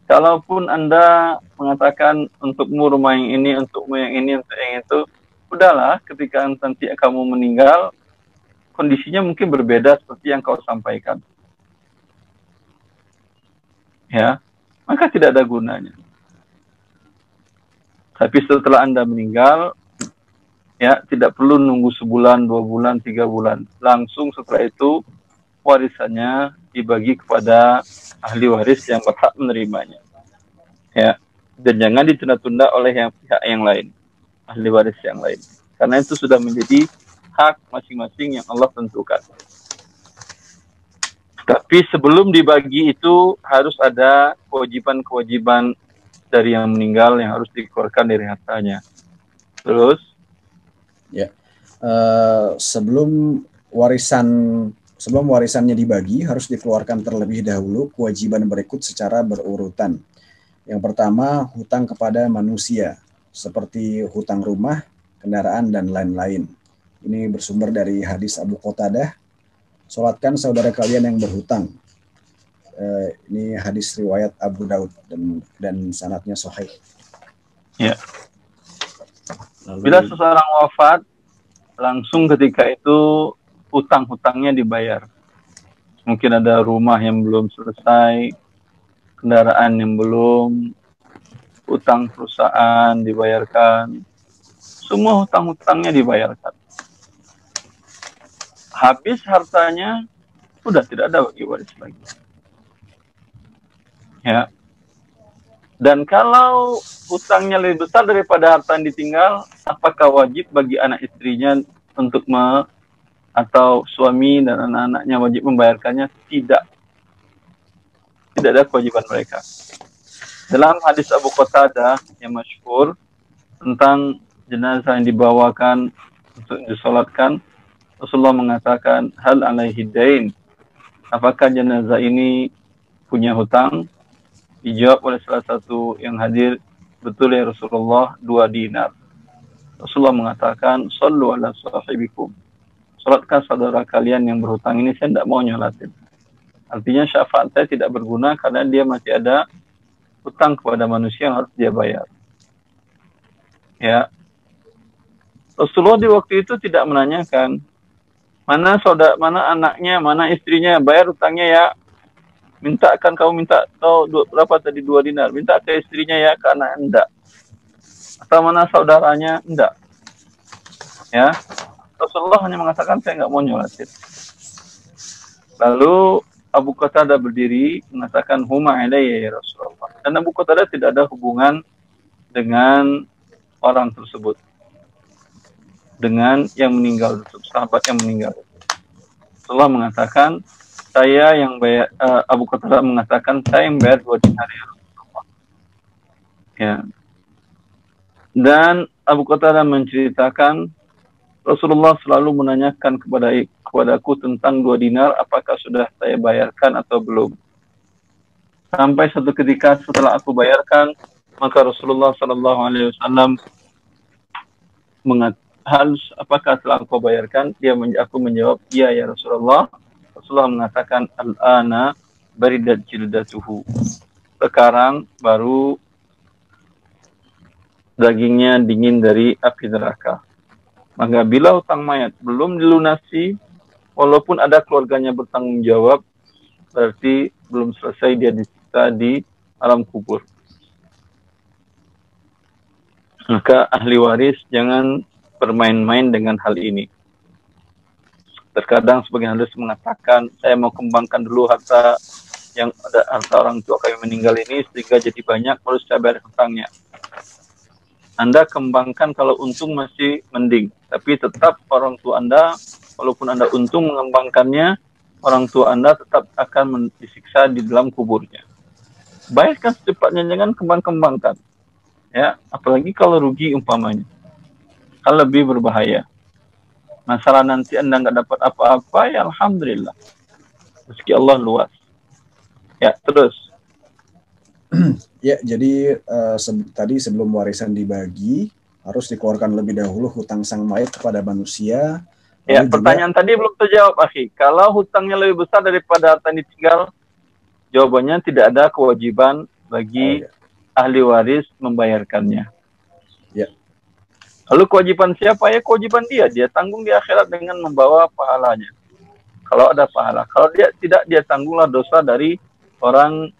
[SPEAKER 2] Kalaupun Anda mengatakan untukmu rumah yang ini, untukmu yang ini, untuk yang itu, udahlah, ketika nanti kamu meninggal, kondisinya mungkin berbeda seperti yang kau sampaikan. Ya, maka tidak ada gunanya. Tapi setelah Anda meninggal, ya, tidak perlu nunggu sebulan, 2 bulan, 3 bulan. Langsung setelah itu, warisannya dibagi kepada ahli waris yang berhak menerimanya. Ya, dan jangan ditunda-tunda oleh pihak yang lain, ahli waris yang lain. Karena itu sudah menjadi hak masing-masing yang Allah tentukan. Tapi sebelum dibagi itu harus ada kewajiban-kewajiban dari yang meninggal yang harus dikeluarkan dari hartanya. Terus,
[SPEAKER 1] ya, sebelum warisannya dibagi harus dikeluarkan terlebih dahulu kewajiban berikut secara berurutan. Yang pertama, hutang kepada manusia seperti hutang rumah, kendaraan, dan lain-lain. Ini bersumber dari hadis Abu Qatadah. Sholatkan saudara kalian yang berhutang. Ini hadis riwayat Abu Daud dan sanadnya sahih.
[SPEAKER 2] Ya. Bila seseorang wafat, langsung ketika itu utang-hutangnya dibayar. Mungkin ada rumah yang belum selesai, kendaraan yang belum, utang perusahaan dibayarkan, semua hutang-hutangnya dibayarkan. Habis hartanya, sudah tidak ada bagi waris lagi. Ya. Dan kalau hutangnya lebih besar daripada harta yang ditinggal, apakah wajib bagi anak istrinya untuk atau suami dan anak-anaknya wajib membayarkannya? Tidak. Tidak ada kewajiban mereka. Dalam hadis Abu Qatadah yang masyhur tentang jenazah yang dibawakan untuk disolatkan, Rasulullah mengatakan, hal alaihi dain, apakah jenazah ini punya hutang? Dijawab oleh salah satu yang hadir, betul ya Rasulullah, 2 dinar. Rasulullah mengatakan, sallu ala sahibikum, salatkan saudara kalian yang berhutang ini, saya tidak mau nyolatin. Artinya syafaat saya tidak berguna karena dia masih ada hutang kepada manusia yang harus dia bayar. Ya, Rasulullah di waktu itu tidak menanyakan mana anaknya, mana istrinya, bayar hutangnya ya. Mintakan kamu minta berapa tadi 2 dinar, minta ke istrinya ya, ke anak enggak. Atau mana saudaranya, enggak. Ya, Rasulullah hanya mengatakan saya enggak mau nyolatin. Lalu Abu Qatadah berdiri mengatakan huma ilayya ya Rasulullah. Dan Abu Qatadah tidak ada hubungan dengan orang tersebut, dengan yang meninggal, sahabat yang meninggal. Rasulullah mengatakan saya yang bayar. Abu Qatadah mengatakan saya yang bayar 2 dinar ya Rasulullah. Ya. Dan Abu Qatadah menceritakan Rasulullah selalu menanyakan kepadaku tentang 2 dinar, apakah sudah saya bayarkan atau belum. Sampai suatu ketika setelah aku bayarkan, maka Rasulullah SAW apakah telah engkau bayarkan? Aku menjawab, iya ya Rasulullah. Rasulullah mengatakan, al-ana baridat jildatuhu. Sekarang baru dagingnya dingin dari api neraka. Maka bila hutang mayat belum dilunasi, walaupun ada keluarganya bertanggung jawab, berarti belum selesai dia disiksa di alam kubur. Maka ahli waris jangan bermain-main dengan hal ini. Terkadang sebagian hadis mengatakan, saya mau kembangkan dulu harta orang tua kami meninggal ini sehingga jadi banyak, baru saya bayar hutangnya. Anda kembangkan kalau untung masih mending, tapi tetap orang tua Anda, walaupun Anda untung mengembangkannya, orang tua Anda tetap akan disiksa di dalam kuburnya. Bayarkan secepatnya, jangan kembang-kembangkan. Ya, apalagi kalau rugi umpamanya. Hal lebih berbahaya. Masalah nanti Anda nggak dapat apa-apa, ya alhamdulillah. Rezeki Allah luas. Ya, terus.
[SPEAKER 1] Ya, jadi tadi sebelum warisan dibagi, harus dikeluarkan lebih dahulu hutang sang mayit kepada manusia.
[SPEAKER 2] Ya, pertanyaan tadi belum terjawab, akhi. Kalau hutangnya lebih besar daripada harta yang ditinggal, jawabannya tidak ada kewajiban bagi ahli waris membayarkannya.
[SPEAKER 1] Ya.
[SPEAKER 2] Lalu kewajiban siapa? Ya kewajiban dia. Dia tanggung di akhirat dengan membawa pahalanya. Kalau ada pahala. Kalau dia tidak, dia tanggunglah dosa dari orang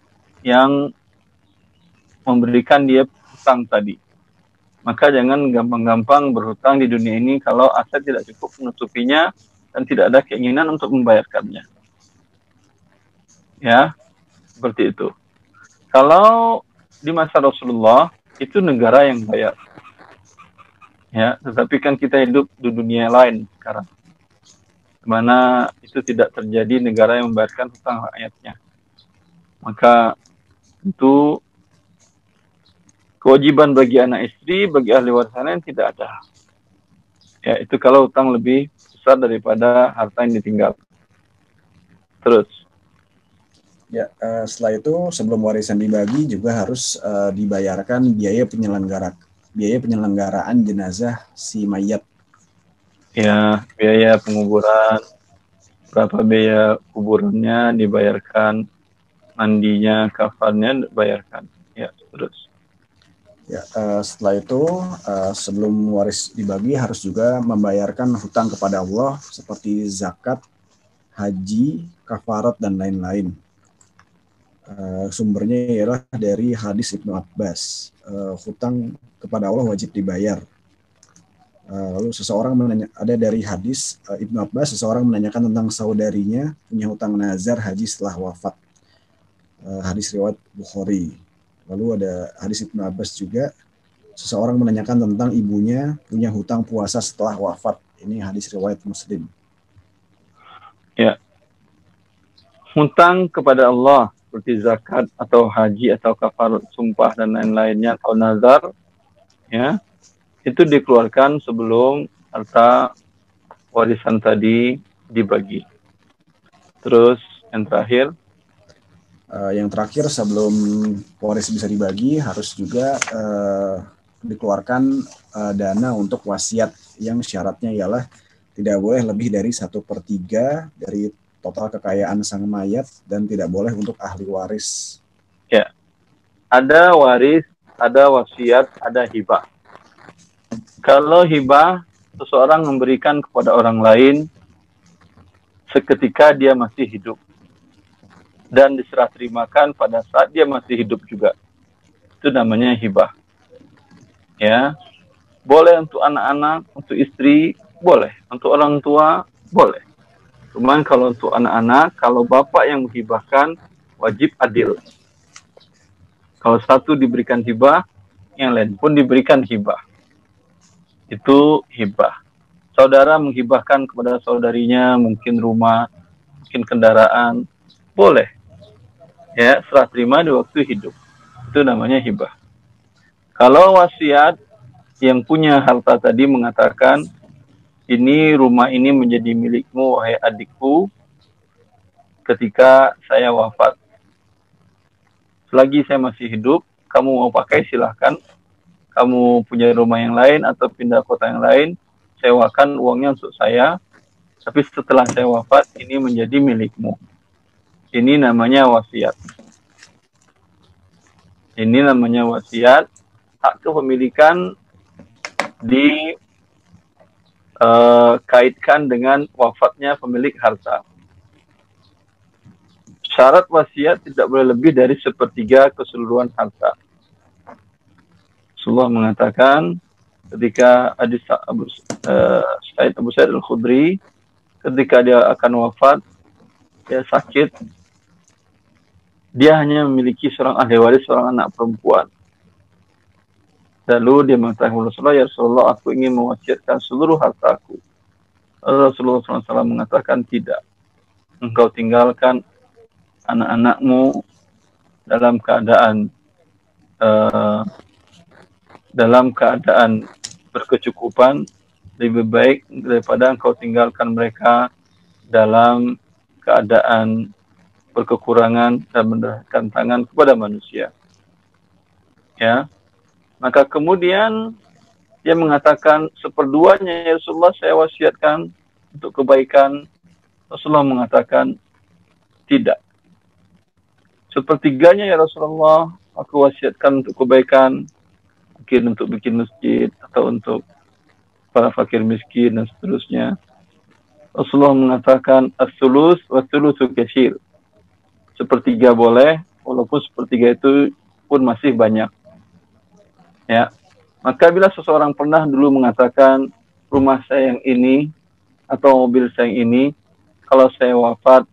[SPEAKER 2] yang memberikan dia hutang tadi. Maka jangan gampang-gampang berhutang di dunia ini kalau aset tidak cukup menutupinya dan tidak ada keinginan untuk membayarkannya. Ya, seperti itu. Kalau di masa Rasulullah, itu negara yang bayar. Ya, tetapi kan kita hidup di dunia lain sekarang, di mana itu tidak terjadi negara yang membayarkan hutang rakyatnya. Maka itu kewajiban bagi anak istri, bagi ahli waris lain tidak ada. Ya, itu kalau hutang lebih besar daripada harta yang ditinggal. Terus.
[SPEAKER 1] Ya, setelah itu sebelum warisan dibagi juga harus dibayarkan biaya penyelenggaraan jenazah si mayat.
[SPEAKER 2] Ya, biaya penguburan, berapa biaya kuburannya dibayarkan. mandinya, kafannya bayarkan. Ya, terus.
[SPEAKER 1] Ya, setelah itu sebelum waris dibagi harus juga membayarkan hutang kepada Allah seperti zakat, haji, kafarat dan lain-lain. Sumbernya ialah dari hadis Ibnu Abbas. Hutang kepada Allah wajib dibayar. Lalu seseorang ada dari hadis Ibnu Abbas, seseorang menanyakan tentang saudarinya punya hutang nazar haji setelah wafat. Hadis riwayat Bukhari. Lalu ada hadis Ibnu Abbas juga, seseorang menanyakan tentang ibunya punya hutang puasa setelah wafat. Ini hadis riwayat Muslim.
[SPEAKER 2] Ya. Hutang kepada Allah seperti zakat atau haji atau kafarat sumpah dan lain-lainnya atau nazar, ya, itu dikeluarkan sebelum harta warisan tadi dibagi. Terus yang terakhir,
[SPEAKER 1] sebelum waris bisa dibagi harus juga dikeluarkan dana untuk wasiat yang syaratnya ialah tidak boleh lebih dari 1/3 dari total kekayaan sang mayat dan tidak boleh untuk ahli waris.
[SPEAKER 2] Ya, ada waris, ada wasiat, ada hibah. Kalau hibah, seseorang memberikan kepada orang lain seketika dia masih hidup dan diserah terimakan pada saat dia masih hidup juga. Itu namanya hibah. Ya, boleh untuk anak-anak, untuk istri, boleh. Untuk orang tua, boleh. Cuman kalau untuk anak-anak, kalau bapak yang menghibahkan, wajib adil. Kalau satu diberikan hibah, yang lain pun diberikan hibah. Itu hibah. Saudara menghibahkan kepada saudarinya, mungkin rumah, mungkin kendaraan, boleh. Ya, serah terima di waktu hidup. Itu namanya hibah. Kalau wasiat yang punya harta tadi mengatakan, ini rumah ini menjadi milikmu, wahai adikku, ketika saya wafat. Selagi saya masih hidup, kamu mau pakai silahkan. Kamu punya rumah yang lain atau pindah kota yang lain, sewakan uangnya untuk saya. Tapi setelah saya wafat, ini menjadi milikmu. Ini namanya wasiat. Ini namanya wasiat. Hak kepemilikan dikaitkan dengan wafatnya pemilik harta. Syarat wasiat tidak boleh lebih dari 1/3 keseluruhan harta. Rasulullah mengatakan ketika hadis Abu Sa'id Al-Khudri, ketika dia akan wafat, dia sakit, dia hanya memiliki seorang ahli waris, seorang anak perempuan. Lalu dia mengatakan Rasulullah, ya Rasulullah, aku ingin mewasiatkan seluruh hartaku. Rasulullah SAW mengatakan tidak. Engkau tinggalkan anak-anakmu dalam keadaan berkecukupan, lebih baik daripada engkau tinggalkan mereka dalam keadaan berkekurangan dan mendekatkan tangan kepada manusia. Ya. Maka kemudian dia mengatakan 1/2-nya ya Rasulullah saya wasiatkan untuk kebaikan. Rasulullah mengatakan tidak. 1/3-nya ya Rasulullah aku wasiatkan untuk kebaikan, mungkin untuk bikin masjid atau untuk para fakir miskin dan seterusnya. Rasulullah mengatakan as-sulus wa sulusu katsir. 1/3 boleh, walaupun 1/3 itu pun masih banyak. Ya, maka bila seseorang pernah dulu mengatakan rumah saya yang ini atau mobil saya yang ini, kalau saya wafat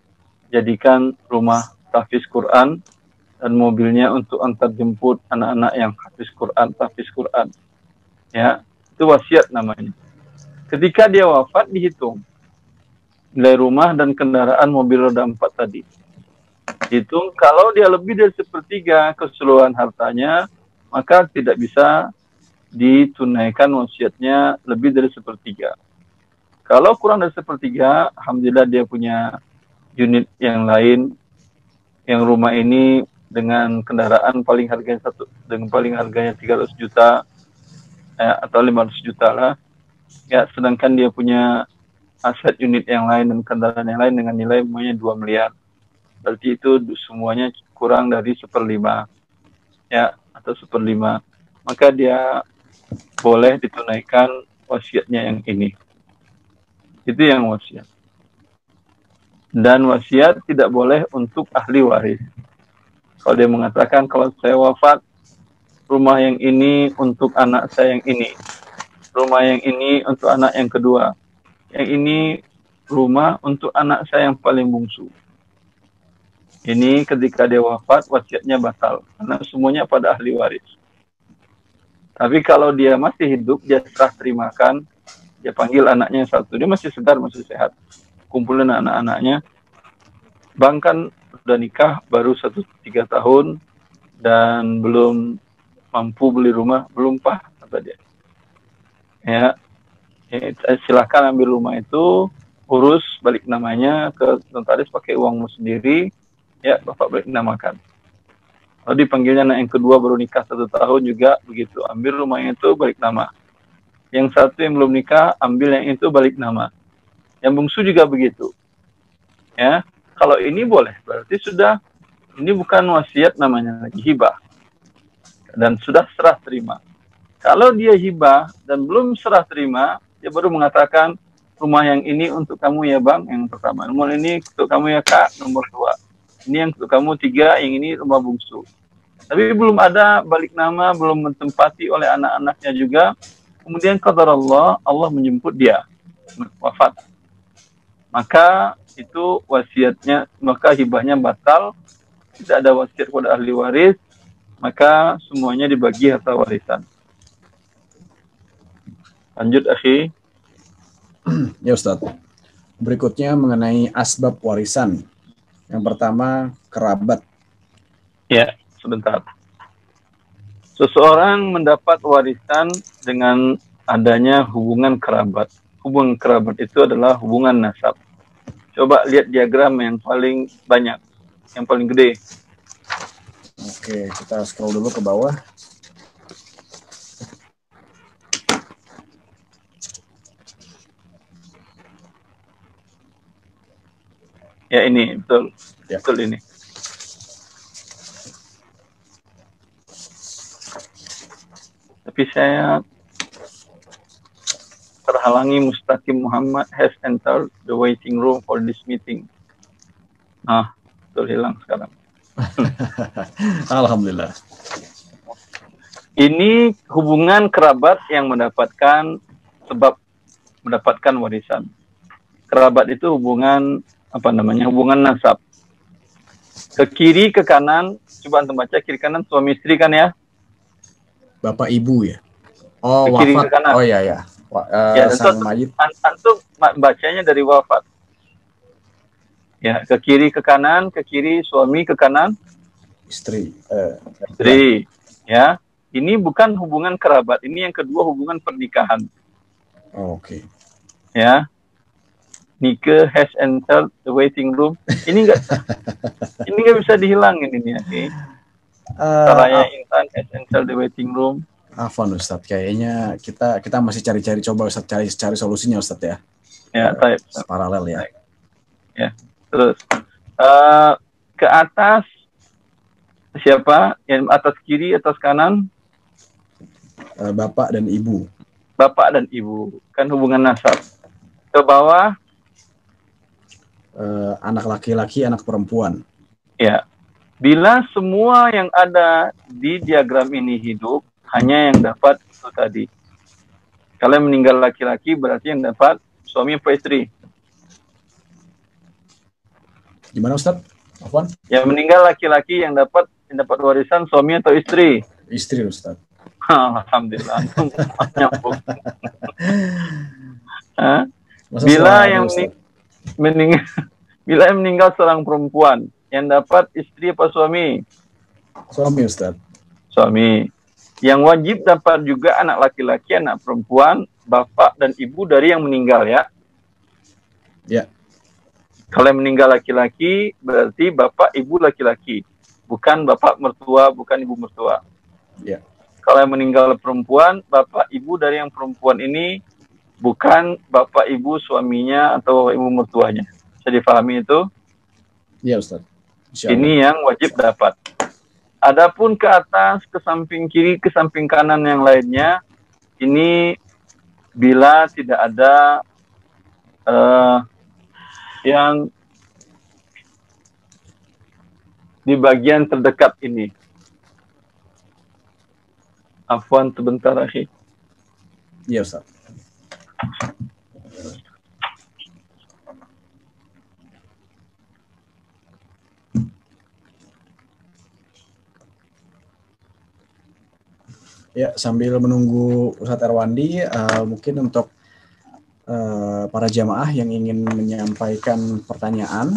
[SPEAKER 2] jadikan rumah tahfiz Quran dan mobilnya untuk antar jemput anak-anak yang tahfiz Quran. Ya, itu wasiat namanya. Ketika dia wafat dihitung nilai rumah dan kendaraan mobil roda 4 tadi. Hitung kalau dia lebih dari 1/3 keseluruhan hartanya, maka tidak bisa ditunaikan wasiatnya lebih dari 1/3. Kalau kurang dari 1/3, alhamdulillah dia punya unit yang lain, yang rumah ini dengan kendaraan paling harganya 300 juta atau 500 juta lah. Ya, sedangkan dia punya aset unit yang lain dan kendaraan yang lain dengan nilai semuanya 2 miliar. Berarti itu semuanya kurang dari 1/5 ya, atau 1/5, maka dia boleh ditunaikan wasiatnya yang ini. Itu yang wasiat. Dan wasiat tidak boleh untuk ahli waris. Kalau dia mengatakan, kalau saya wafat, rumah yang ini untuk anak saya yang ini, rumah yang ini untuk anak yang kedua, yang ini rumah untuk anak saya yang paling bungsu. Ini ketika dia wafat, wasiatnya batal, karena semuanya pada ahli waris. Tapi kalau dia masih hidup, dia serah terimakan, dia panggil anaknya satu, dia masih segar, masih sehat, kumpulin anak-anaknya. Bang kan udah nikah baru 3 tahun dan belum mampu beli rumah, belum Pak, kata dia. Ya, silahkan ambil rumah itu, urus balik namanya ke notaris pakai uangmu sendiri, ya Bapak balik namakan. Lalu dipanggilnya anak yang kedua baru nikah 1 tahun juga begitu, ambil rumahnya itu balik nama. Yang satu yang belum nikah, ambil yang itu balik nama. Yang bungsu juga begitu. Ya, kalau ini boleh, berarti sudah, ini bukan wasiat, namanya lagi hibah. Dan sudah serah terima. Kalau dia hibah dan belum serah terima, dia baru mengatakan, rumah yang ini untuk kamu ya Bang, yang pertama. Nomor ini untuk kamu ya Kak, nomor 2. Ini yang untuk kamu 3, yang ini rumah bungsu. Tapi belum ada balik nama, belum ditempati oleh anak-anaknya juga. Kemudian qadarullah, Allah menjemput dia, wafat. Maka itu wasiatnya, maka hibahnya batal, tidak ada wasiat kepada ahli waris, maka semuanya dibagi harta warisan. Lanjut, akhi.
[SPEAKER 1] Ya Ustaz. Berikutnya mengenai asbab warisan. Yang pertama, kerabat.
[SPEAKER 2] Ya, sebentar. Seseorang mendapat warisan dengan adanya hubungan kerabat. Hubungan kerabat itu adalah hubungan nasab. Coba lihat diagram yang paling banyak, yang paling gede.
[SPEAKER 1] Oke, kita scroll dulu ke bawah.
[SPEAKER 2] Ya ini, betul. Ya. Betul ini. Tapi saya terhalangi. Mustaqim Muhammad has entered the waiting room for this meeting. Ah, betul, hilang sekarang.
[SPEAKER 1] Alhamdulillah.
[SPEAKER 2] Ini hubungan kerabat yang mendapatkan sebab mendapatkan warisan. Kerabat itu hubungan apa namanya? Hubungan nasab. Ke kiri ke kanan, coba antum baca kiri kanan suami istri kan ya?
[SPEAKER 1] Bapak ibu ya. Oh,
[SPEAKER 2] ke kiri
[SPEAKER 1] wafat.
[SPEAKER 2] Ke kanan.
[SPEAKER 1] Oh iya ya.
[SPEAKER 2] Ya,
[SPEAKER 1] sang mayit.
[SPEAKER 2] Antum bacanya dari wafat. Ya, ke kiri ke kanan, ke kiri suami, ke kanan
[SPEAKER 1] istri.
[SPEAKER 2] Istri. Ya. Ini bukan hubungan kerabat, ini yang kedua hubungan pernikahan.
[SPEAKER 1] Oke.
[SPEAKER 2] Ya. Nikah has entered the waiting room. Ini enggak bisa dihilangin ini ya. Saraya Intan has entered the waiting room.
[SPEAKER 1] Afwan Ustadz, kayaknya kita masih cari-cari, coba Ustadz cari solusinya Ustadz ya.
[SPEAKER 2] Ya,
[SPEAKER 1] paralel ya.
[SPEAKER 2] Ya, terus ke atas siapa? Yang atas kiri, atas kanan?
[SPEAKER 1] Bapak dan ibu.
[SPEAKER 2] Bapak dan ibu, kan hubungan nasab. Ke bawah?
[SPEAKER 1] Anak laki-laki, anak perempuan.
[SPEAKER 2] Ya, bila semua yang ada di diagram ini hidup, hanya yang dapat itu tadi. Kalau meninggal laki-laki berarti yang dapat suami apa istri?
[SPEAKER 1] Gimana Ustaz? Afwan?
[SPEAKER 2] Yang meninggal laki-laki yang dapat warisan suami atau istri?
[SPEAKER 1] Istri Ustaz.
[SPEAKER 2] Alhamdulillah. Nyambung. Bila yang meninggal seorang perempuan, yang dapat istri apa suami?
[SPEAKER 1] Suami Ustaz.
[SPEAKER 2] Suami. Yang wajib dapat juga anak laki-laki, anak perempuan, bapak dan ibu dari yang meninggal ya.
[SPEAKER 1] Ya.
[SPEAKER 2] Kalau yang meninggal laki-laki berarti bapak ibu laki-laki, bukan bapak mertua, bukan ibu mertua.
[SPEAKER 1] Ya.
[SPEAKER 2] Kalau yang meninggal perempuan, bapak ibu dari yang perempuan ini bukan bapak ibu suaminya atau ibu mertuanya. Bisa difahami itu?
[SPEAKER 1] Iya Ustaz.
[SPEAKER 2] Ini yang wajib dapat. Adapun ke atas, ke samping kiri, ke samping kanan yang lainnya, ini bila tidak ada yang di bagian terdekat ini. Afwan sebentar, akhi.
[SPEAKER 1] Iya, Ustaz. Ya, sambil menunggu Ustadz Erwandi, mungkin untuk para jamaah yang ingin menyampaikan pertanyaan,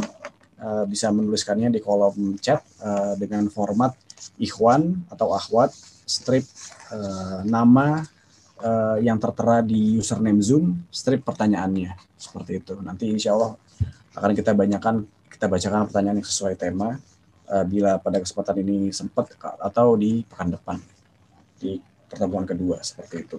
[SPEAKER 1] bisa menuliskannya di kolom chat dengan format ikhwan atau akhwat, strip nama yang tertera di username Zoom, strip pertanyaannya, seperti itu. Nanti insya Allah akan kita bacakan pertanyaan yang sesuai tema, bila pada kesempatan ini sempat atau di pekan depan, di pertemuan kedua, seperti itu.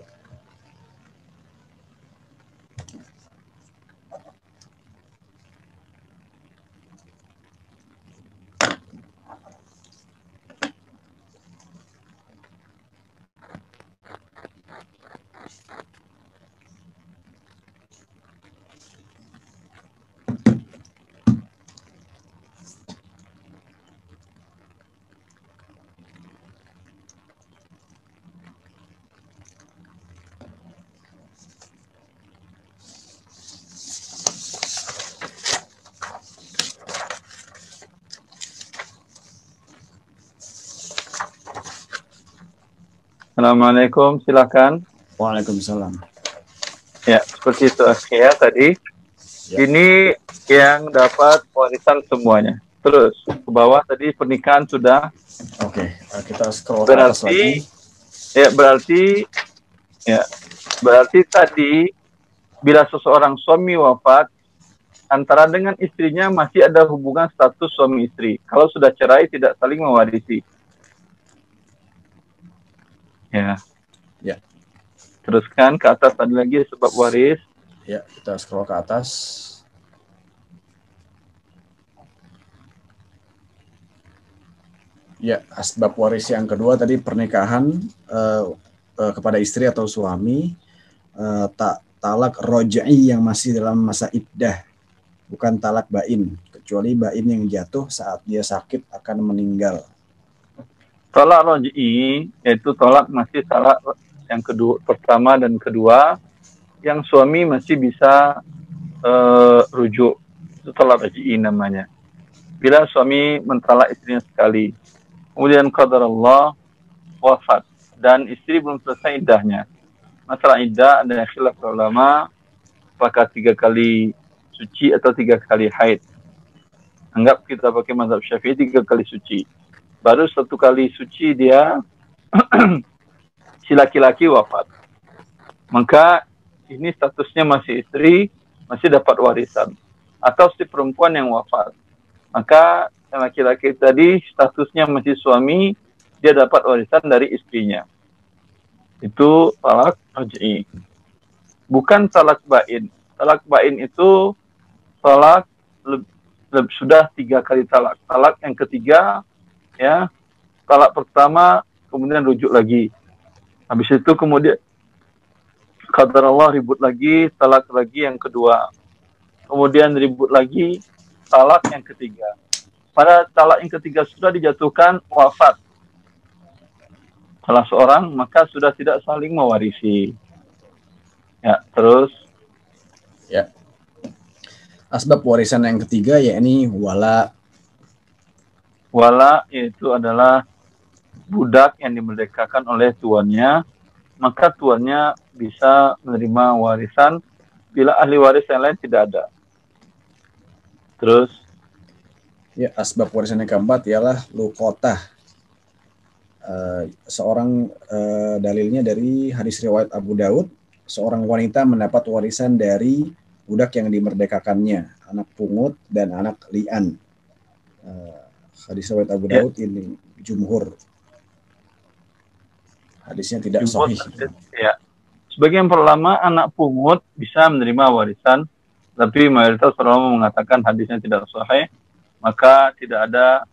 [SPEAKER 2] Assalamualaikum, silakan.
[SPEAKER 1] Waalaikumsalam.
[SPEAKER 2] Ya, seperti itu ya tadi. Ya. Ini yang dapat warisan semuanya. Terus ke bawah tadi pernikahan sudah.
[SPEAKER 1] Oke, kita scroll ke atas lagi.
[SPEAKER 2] Berarti tadi bila seseorang suami wafat, antara dengan istrinya masih ada hubungan status suami istri. Kalau sudah cerai tidak saling mewarisi. Ya. Teruskan ke atas tadi lagi sebab waris.
[SPEAKER 1] Ya, kita scroll ke atas. Ya, asbab waris yang kedua tadi pernikahan kepada istri atau suami, talak rojai yang masih dalam masa iddah, bukan talak bain, kecuali bain yang jatuh saat dia sakit akan meninggal.
[SPEAKER 2] Tolak roj'i yaitu tolak masih talak yang kedua, pertama dan kedua, yang suami masih bisa rujuk, itu tolak roj'i namanya. Bila suami mentalak istrinya sekali, kemudian qadarullah wafat dan istri belum selesai iddahnya. Masalah iddah ada khilaf ulama, apakah 3 kali suci atau 3 kali haid. Anggap kita pakai mazhab Syafi'i 3 kali suci. Baru 1 kali suci dia si laki-laki wafat. Maka ini statusnya masih istri, masih dapat warisan. Atau si perempuan yang wafat. Maka yang laki-laki tadi statusnya masih suami, dia dapat warisan dari istrinya. Itu talak raj'i. Bukan talak bain. Talak bain itu talak sudah 3 kali talak. Talak yang ketiga, ya, talak pertama kemudian rujuk lagi, habis itu kemudian qadarullah ribut lagi, talak lagi yang kedua, kemudian ribut lagi, talak yang ketiga. Pada talak yang ketiga sudah dijatuhkan wafat salah seorang, maka sudah tidak saling mewarisi. Ya, terus
[SPEAKER 1] ya, asbab warisan yang ketiga yakni wala.
[SPEAKER 2] Wala itu adalah budak yang dimerdekakan oleh tuannya, maka tuannya bisa menerima warisan bila ahli waris yang lain tidak ada. Terus
[SPEAKER 1] ya, asbab warisan yang keempat ialah luqotah. Seorang dalilnya dari hadis riwayat Abu Daud, seorang wanita mendapat warisan dari budak yang dimerdekakannya, anak pungut dan anak li'an. Hadis riwayat Abu Daud ini jumhur. Hadisnya tidak sahih.
[SPEAKER 2] Ya. Sebagian ulama anak pungut bisa menerima warisan, tapi mayoritas ulama mengatakan hadisnya tidak sahih. maka tidak ada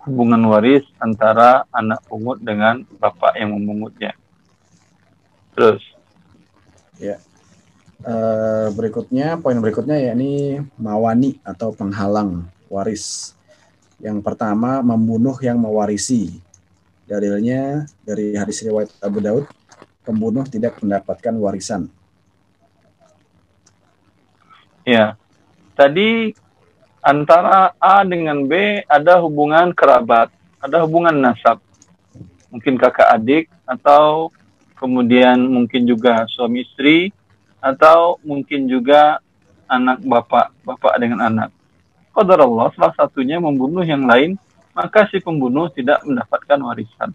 [SPEAKER 2] hubungan waris antara anak pungut dengan bapak yang memungutnya. Terus
[SPEAKER 1] Ya. Berikutnya, poin berikutnya yakni mawani atau penghalang waris. Yang pertama, membunuh yang mewarisi. Dalilnya dari hadis riwayat Abu Daud, pembunuh tidak mendapatkan warisan.
[SPEAKER 2] ya, tadi antara A dengan B ada hubungan kerabat, ada hubungan nasab. Mungkin kakak adik, atau kemudian mungkin juga suami istri, atau mungkin juga anak bapak dengan anak. Qadarullah, salah satunya membunuh yang lain, maka si pembunuh tidak mendapatkan warisan.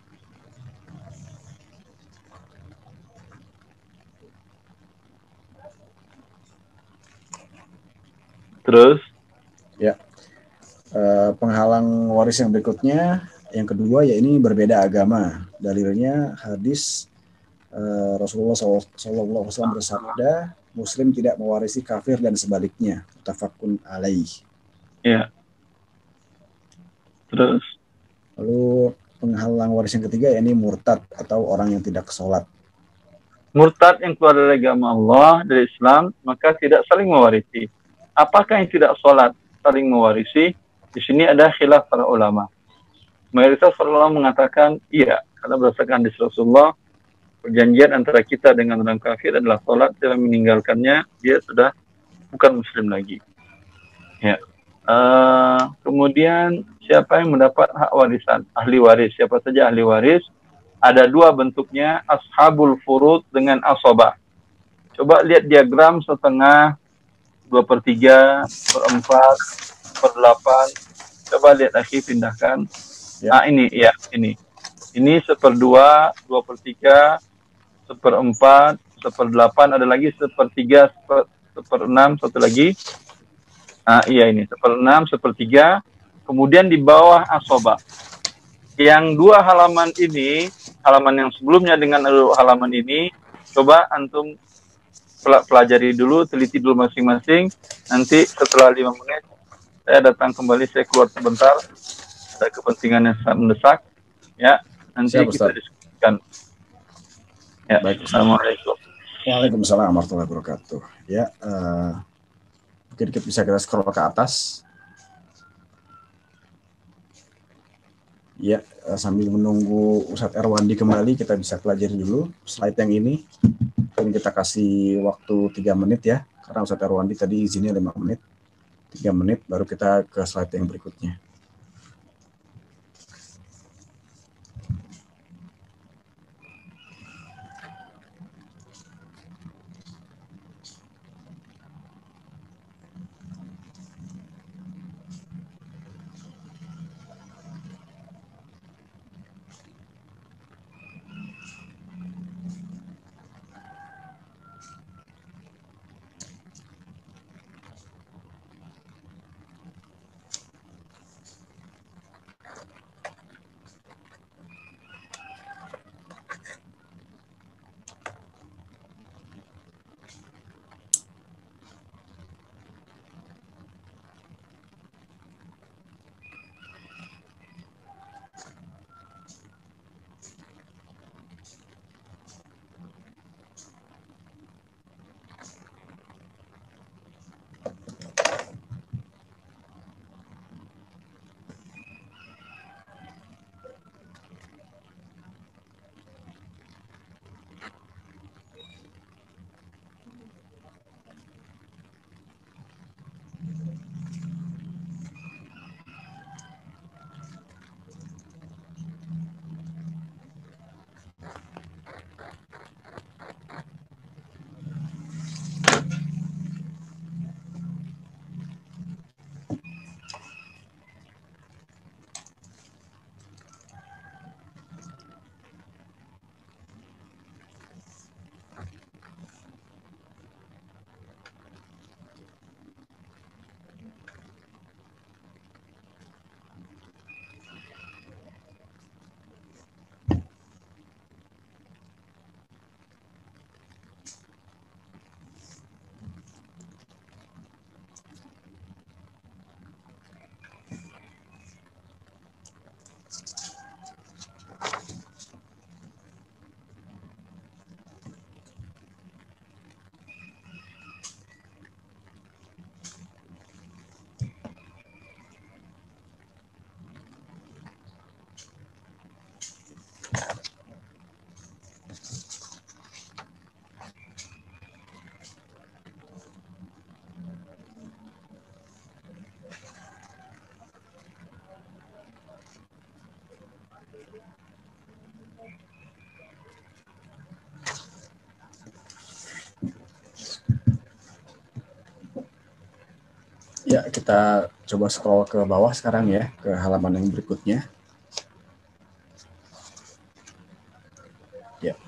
[SPEAKER 2] Terus,
[SPEAKER 1] Ya, penghalang waris yang berikutnya, yang kedua ya ini berbeda agama. Dalilnya hadis Rasulullah SAW bersabda, Muslim tidak mewarisi kafir dan sebaliknya. Muttafaqun alaih.
[SPEAKER 2] ya, terus,
[SPEAKER 1] Lalu penghalang waris yang ketiga yakni murtad atau orang yang tidak sholat.
[SPEAKER 2] murtad yang keluar dari agama Allah, dari Islam, maka tidak saling mewarisi. Apakah yang tidak sholat saling mewarisi? Di sini ada khilaf para ulama. Mayoritas para ulama mengatakan iya, karena berdasarkan hadis Rasulullah, perjanjian antara kita dengan orang kafir adalah sholat. Dalam meninggalkannya, dia sudah bukan muslim lagi. Ya. Kemudian siapa yang mendapat hak warisan? Ahli waris. Siapa saja ahli waris? Ada dua bentuknya, ashabul furud dengan asobah. Coba lihat diagram setengah, 2/3, 1/4, 1/8. Coba lihat akhi, pindahkan.
[SPEAKER 1] Ya.
[SPEAKER 2] Ini, ya, ini. Ini 1/2, 2/3, 1/4, 1/8, ada lagi 1/3, 1/6, satu lagi. Iya ini, 1/6, 1/3. Kemudian di bawah asobah. Yang dua halaman ini, halaman yang sebelumnya dengan halaman ini, coba antum pelajari dulu, teliti dulu masing-masing. Nanti setelah 5 menit, saya datang kembali, saya keluar sebentar. Ada kepentingan yang sangat mendesak. Ya, nanti
[SPEAKER 1] Siap,
[SPEAKER 2] kita
[SPEAKER 1] Ustaz.
[SPEAKER 2] diskusikan. Ya,
[SPEAKER 1] Baik, Ustaz.
[SPEAKER 2] Assalamualaikum.
[SPEAKER 1] Waalaikumsalam warahmatullahi wabarakatuh. Ya, mungkin bisa kita scroll ke atas. Ya, sambil menunggu Ustadz Erwandi kembali, kita bisa pelajari dulu slide yang ini. Dan kita kasih waktu 3 menit ya, karena Ustadz Erwandi tadi izinnya 5 menit. 3 menit, baru kita ke slide yang berikutnya. Ya, kita coba scroll ke bawah sekarang ya, ke halaman yang berikutnya. Ya.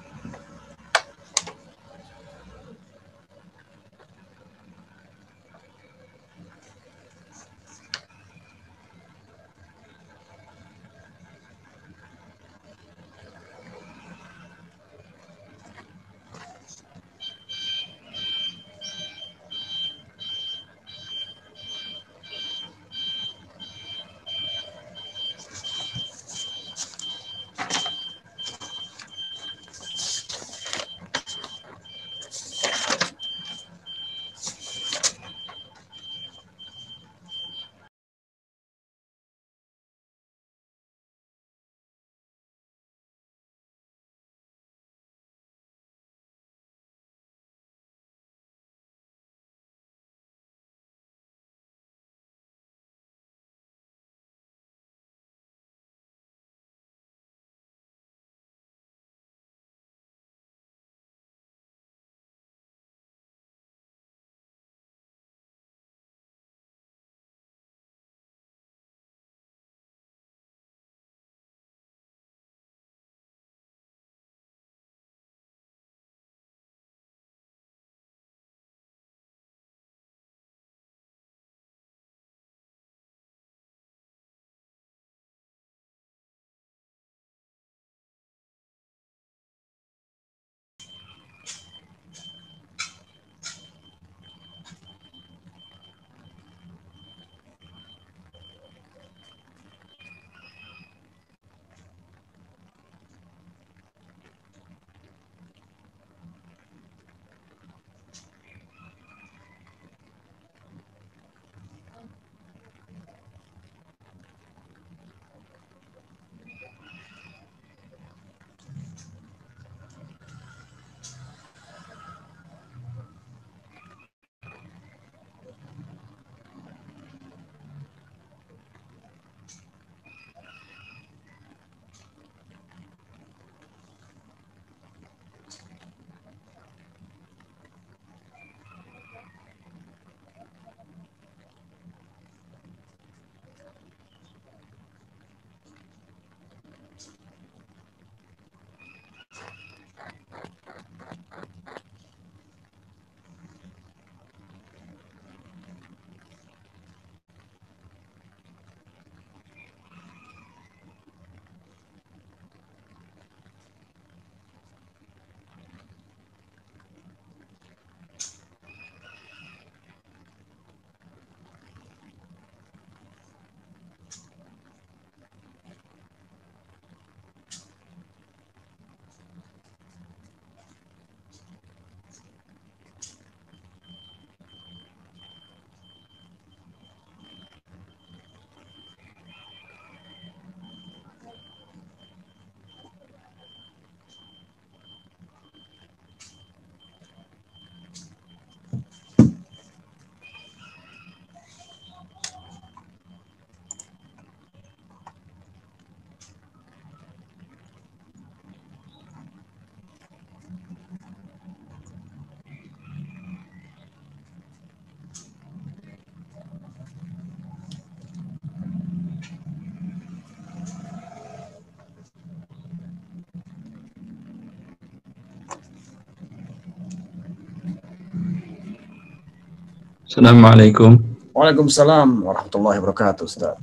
[SPEAKER 2] Assalamualaikum.
[SPEAKER 1] Waalaikumsalam warahmatullahi wabarakatuh, Ustaz.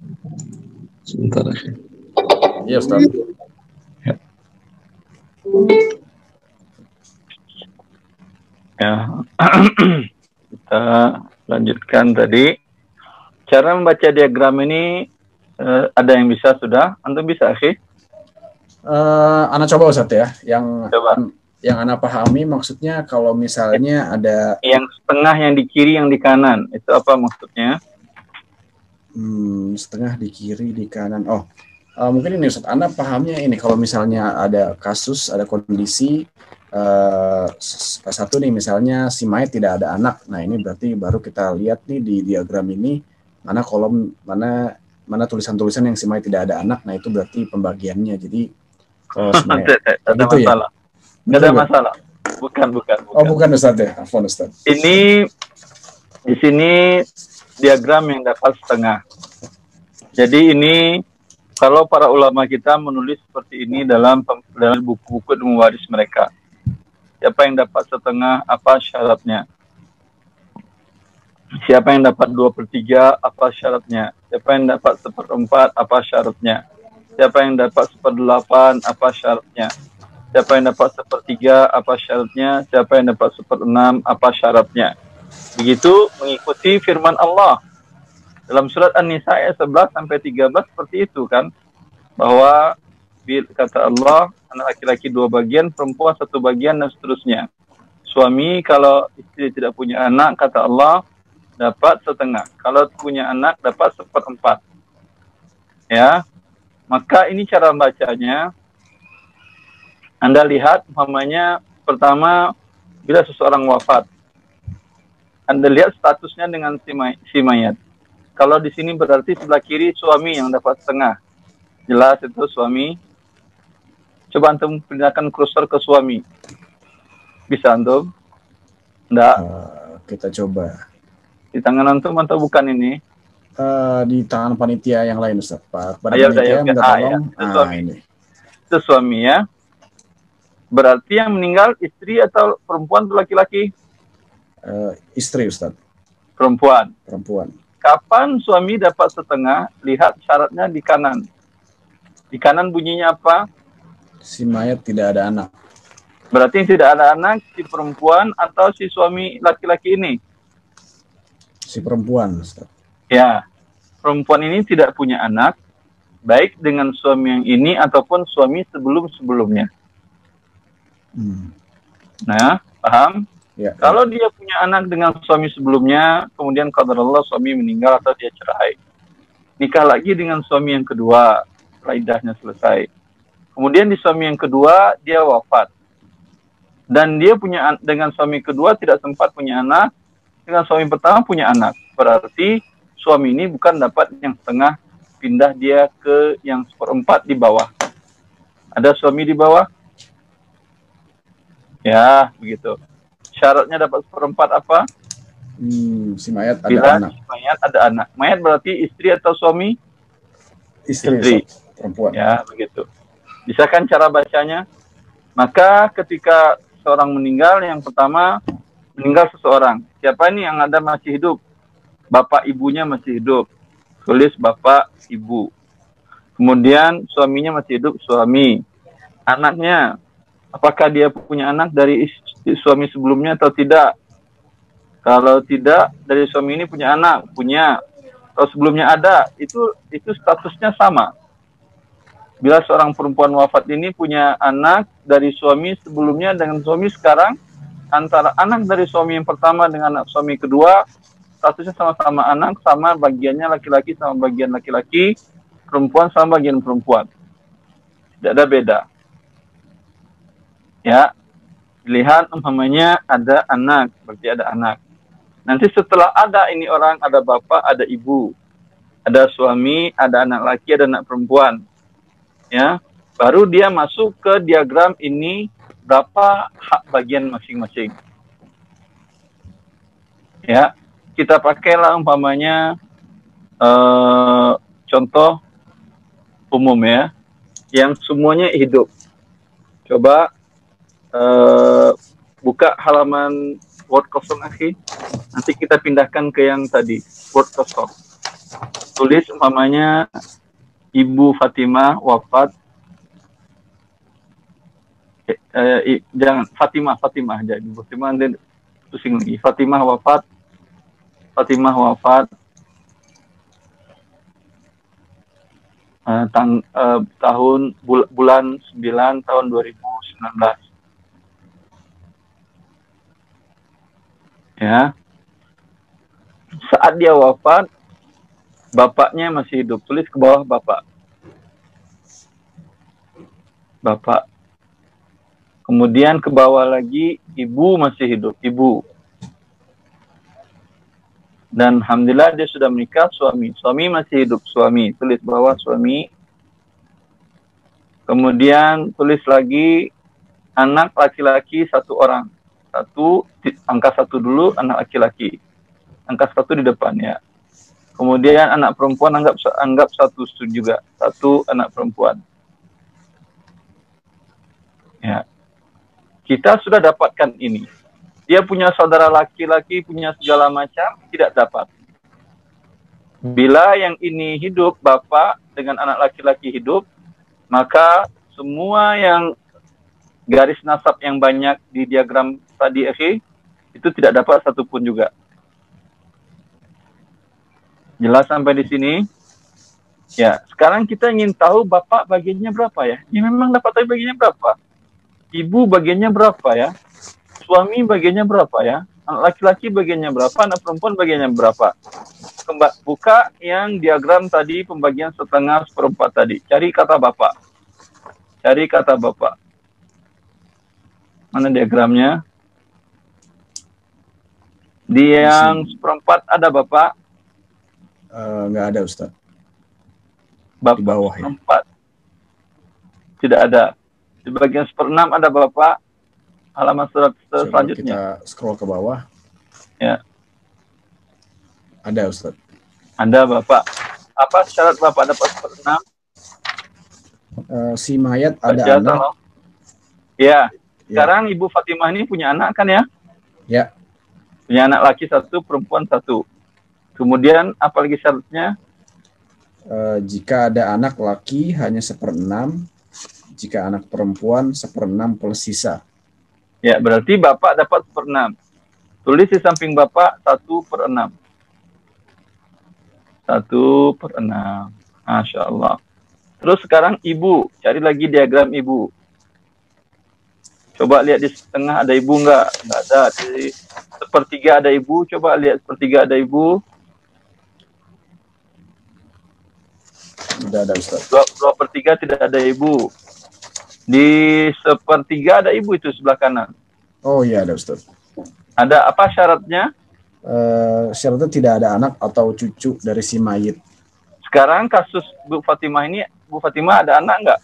[SPEAKER 2] Sebentar.
[SPEAKER 1] Iya, Ustaz.
[SPEAKER 2] Ya. Kita lanjutkan tadi. Cara membaca diagram ini ada yang bisa sudah? Antum bisa, akhi?
[SPEAKER 1] Ana coba, Ustaz ya.
[SPEAKER 2] Coba.
[SPEAKER 1] Yang Ana pahami maksudnya kalau misalnya ada
[SPEAKER 2] yang setengah, yang di kiri, yang di kanan, itu apa maksudnya?
[SPEAKER 1] Setengah di kiri, di kanan. Mungkin ini Ustaz, Anda pahamnya ini kalau misalnya ada kasus, ada kondisi satu nih, misalnya si mayat tidak ada anak. Nah, ini berarti baru kita lihat nih di diagram ini mana kolom, mana mana tulisan-tulisan yang si Mayat tidak ada anak, nah itu berarti pembagiannya. Jadi
[SPEAKER 2] Ada
[SPEAKER 1] gitu
[SPEAKER 2] masalah.
[SPEAKER 1] Ya?
[SPEAKER 2] Nggak ada masalah. Bukan.
[SPEAKER 1] Oh, bukan Ustaz ya. Afwan Ustaz.
[SPEAKER 2] Ini di sini diagram yang dapat setengah. Jadi ini kalau para ulama kita menulis seperti ini dalam buku-buku waris mereka. Siapa yang dapat setengah, apa syaratnya? Siapa yang dapat 2/3, apa syaratnya? Siapa yang dapat 1/4, apa syaratnya? Siapa yang dapat 1/8, apa syaratnya? Siapa yang dapat 1/3, apa syaratnya? Siapa yang dapat 1/6, apa syaratnya? Begitu mengikuti firman Allah dalam surat An-Nisa ayat 11-13 seperti itu kan, bahwa kata Allah, anak laki-laki 2 bagian, perempuan 1 bagian, dan seterusnya. Suami kalau istri tidak punya anak, kata Allah, dapat setengah. Kalau punya anak, dapat 1/4. Ya, maka ini cara bacanya. Anda lihat, umpamanya pertama, bila seseorang wafat, Anda lihat statusnya dengan si mayat. Kalau di sini berarti sebelah kiri suami yang dapat setengah. Jelas itu suami. Coba antum pindahkan kursor ke suami. Bisa antum? Enggak.
[SPEAKER 1] Kita coba.
[SPEAKER 2] Di tangan antum atau bukan ini?
[SPEAKER 1] Di tangan panitia yang lain, Ustaz. Pada
[SPEAKER 2] ya,
[SPEAKER 1] panitia minta tolong.
[SPEAKER 2] Itu suami.
[SPEAKER 1] Ini.
[SPEAKER 2] Itu suami ya. Berarti yang meninggal istri atau perempuan atau laki-laki?
[SPEAKER 1] Istri, Ustaz.
[SPEAKER 2] Perempuan. Kapan suami dapat setengah? Lihat syaratnya di kanan. Di kanan bunyinya apa?
[SPEAKER 1] Si mayat tidak ada anak.
[SPEAKER 2] Berarti tidak ada anak, si perempuan atau si suami laki-laki ini?
[SPEAKER 1] Si perempuan, Ustaz.
[SPEAKER 2] Ya, perempuan ini tidak punya anak, baik dengan suami yang ini ataupun suami sebelum-sebelumnya. Nah, paham?
[SPEAKER 1] Ya,
[SPEAKER 2] kalau dia punya anak dengan suami sebelumnya, kemudian qadarullah suami meninggal atau dia cerai, nikah lagi dengan suami yang kedua, iddahnya selesai. Kemudian di suami yang kedua dia wafat, dan dia punya dengan suami kedua tidak sempat punya anak, dengan suami pertama punya anak. Berarti suami ini bukan dapat yang setengah, pindah dia ke yang 1/4 di bawah. Ada suami di bawah? Ya, begitu. Syaratnya dapat 1/4 apa?
[SPEAKER 1] Si mayat ada
[SPEAKER 2] bila
[SPEAKER 1] anak.
[SPEAKER 2] Si mayat ada anak. Mayat berarti istri atau suami?
[SPEAKER 1] Istri. Perempuan.
[SPEAKER 2] Ya, begitu. Bisa kan cara bacanya? Maka ketika seorang meninggal, yang pertama meninggal seseorang. Siapa ini yang ada masih hidup? Bapak ibunya masih hidup. Tulis bapak ibu. Kemudian suaminya masih hidup, suami. Anaknya, apakah dia punya anak dari suami sebelumnya atau tidak? Kalau tidak, dari suami ini punya anak, punya. Kalau sebelumnya ada, itu statusnya sama. Bila seorang perempuan wafat ini punya anak dari suami sebelumnya dengan suami sekarang, antara anak dari suami yang pertama dengan anak suami kedua, statusnya sama-sama anak, sama bagiannya laki-laki sama bagian laki-laki, perempuan sama bagian perempuan. Tidak ada beda. Ya, lihat umpamanya ada anak, berarti ada anak. Nanti setelah ada ini orang, ada bapak, ada ibu, ada suami, ada anak laki, ada anak perempuan. Ya, baru dia masuk ke diagram ini berapa hak bagian masing-masing. Ya, kita pakailah umpamanya contoh umum ya, yang semuanya hidup. Coba buka halaman Word kosong, akhi. Nanti kita pindahkan ke yang tadi, Word kosong. Tulis umpamanya Ibu Fatimah wafat. Jangan Fatimah aja. Ibu Fatimah dan pusing lagi. Fatimah wafat tahun bulan 9 tahun 2019. Ya. Saat dia wafat, bapaknya masih hidup. Tulis ke bawah bapak. Kemudian ke bawah lagi ibu masih hidup. Ibu. Dan alhamdulillah dia sudah menikah, suami masih hidup, suami, tulis bawah suami. Kemudian tulis lagi anak laki-laki 1 orang, angka 1 dulu, anak laki-laki, angka 1 di depan ya. Kemudian anak perempuan anggap 1 juga, 1 anak perempuan. Ya, kita sudah dapatkan ini. Dia punya saudara laki-laki, punya segala macam, tidak dapat. Bila yang ini hidup, bapak dengan anak laki-laki hidup, maka semua yang garis nasab yang banyak di diagram tadi itu tidak dapat satupun juga. Jelas sampai di sini? Ya, sekarang kita ingin tahu bapak bagiannya berapa ya? Ya memang dapat tahu bagiannya berapa? Ibu bagiannya berapa ya? Suami bagiannya berapa ya? Anak laki-laki bagiannya berapa? Anak perempuan bagiannya berapa? Buka yang diagram tadi, pembagian setengah seperempat tadi. Cari kata bapak. Cari kata bapak. Mana diagramnya? Di yang seperempat ada bapak?
[SPEAKER 1] Nggak ada, Ustaz.
[SPEAKER 2] Bapak
[SPEAKER 1] di bawah ya?
[SPEAKER 2] Seperempat. Tidak ada. Di bagian 1/6 ada bapak. Halaman surat selanjutnya.
[SPEAKER 1] Kita scroll ke bawah.
[SPEAKER 2] Ya.
[SPEAKER 1] Ada, Ustaz.
[SPEAKER 2] Ada bapak. Apa syarat bapak dapat 1/6?
[SPEAKER 1] Si mayat ada
[SPEAKER 2] Baca,
[SPEAKER 1] anak.
[SPEAKER 2] tolong. Ya. Sekarang Ibu Fatimah ini punya anak kan ya?
[SPEAKER 1] Ya.
[SPEAKER 2] Punya anak laki 1, perempuan 1. Kemudian apa lagi syaratnya?
[SPEAKER 1] Jika ada anak laki hanya 1/6. Jika anak perempuan 1/6 plus sisa.
[SPEAKER 2] Ya, berarti bapak dapat 1/6. Tulis di samping bapak 1/6. 1/6. Masya Allah. Terus sekarang ibu, cari lagi diagram ibu. Coba lihat di setengah ada ibu nggak? Nggak ada. Di 1/3 ada ibu. Coba lihat 1/3 ada ibu.
[SPEAKER 1] Tidak ada, Ustaz.
[SPEAKER 2] 2/3 tidak ada ibu. Di 1/3 ada ibu itu sebelah kanan.
[SPEAKER 1] Oh iya, ada, Ustaz.
[SPEAKER 2] Ada apa syaratnya?
[SPEAKER 1] Syaratnya tidak ada anak atau cucu dari si mayit.
[SPEAKER 2] Sekarang kasus Bu Fatimah ini, Bu Fatimah ada anak nggak?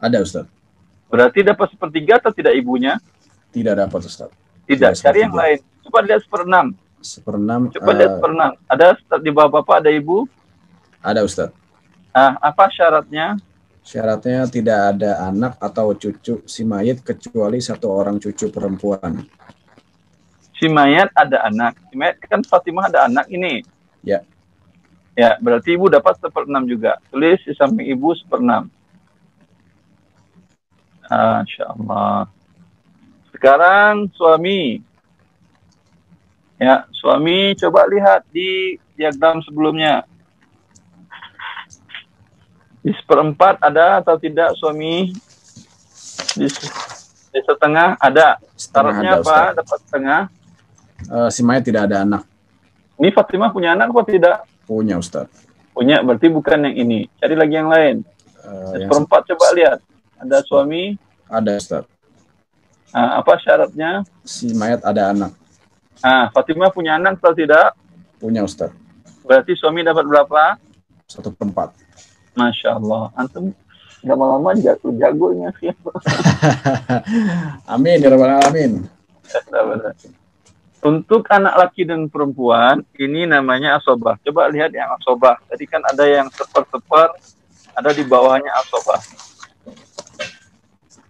[SPEAKER 1] Ada, Ustaz.
[SPEAKER 2] Berarti dapat 1/3 atau tidak ibunya?
[SPEAKER 1] Tidak dapat, Ustaz.
[SPEAKER 2] Tidak. Cari yang lain. Coba lihat 1/6.
[SPEAKER 1] 1/6.
[SPEAKER 2] Coba lihat 1/6. Ada di bawah bapak ada ibu?
[SPEAKER 1] Ada, Ustaz.
[SPEAKER 2] Apa syaratnya?
[SPEAKER 1] Syaratnya tidak ada anak atau cucu si mayit kecuali 1 orang cucu perempuan.
[SPEAKER 2] Si mayat ada anak. Si mayat kan Fatimah ada anak ini.
[SPEAKER 1] Ya.
[SPEAKER 2] Ya, berarti ibu dapat 1/6 juga. Tulis di samping ibu 1/6. Masya Allah. Sekarang suami. Ya, suami coba lihat di diagram sebelumnya. Di 1/4 ada atau tidak suami? Di setengah ada. Syaratnya apa? Dapat setengah.
[SPEAKER 1] Si mayat tidak ada anak.
[SPEAKER 2] Ini Fatimah punya anak atau tidak?
[SPEAKER 1] Punya, Ustaz.
[SPEAKER 2] Punya, berarti bukan yang ini. Cari lagi yang lain. 1/4 coba lihat. Ada suami?
[SPEAKER 1] Ada, Ustaz.
[SPEAKER 2] Apa syaratnya?
[SPEAKER 1] Si mayat ada anak.
[SPEAKER 2] Fatimah punya anak atau tidak?
[SPEAKER 1] Punya, Ustaz.
[SPEAKER 2] Berarti suami dapat berapa?
[SPEAKER 1] 1/4.
[SPEAKER 2] Masya Allah. Antum lama-lama jagonya sih.
[SPEAKER 1] Amin, ya rabbal alamin.
[SPEAKER 2] Untuk anak laki dan perempuan, ini namanya asobah. Coba lihat yang asobah. Tadi kan ada yang seper-seper, ada di bawahnya asobah.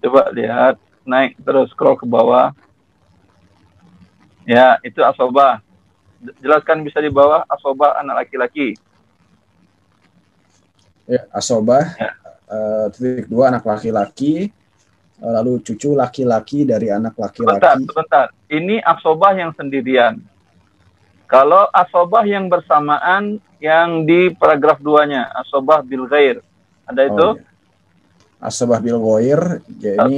[SPEAKER 2] Coba lihat, naik terus, scroll ke bawah. Ya, itu asobah. Jelaskan bisa di bawah, asobah anak laki-laki.
[SPEAKER 1] Ya, asobah, ya. Titik 2 anak laki-laki, lalu cucu laki-laki dari anak laki-laki.
[SPEAKER 2] Sebentar. Ini asobah yang sendirian. Kalau asobah yang bersamaan, yang di paragraf 2-nya, asobah bil ghair. Ada itu?
[SPEAKER 1] Oh, ya. Asobah bil ghair, ya ini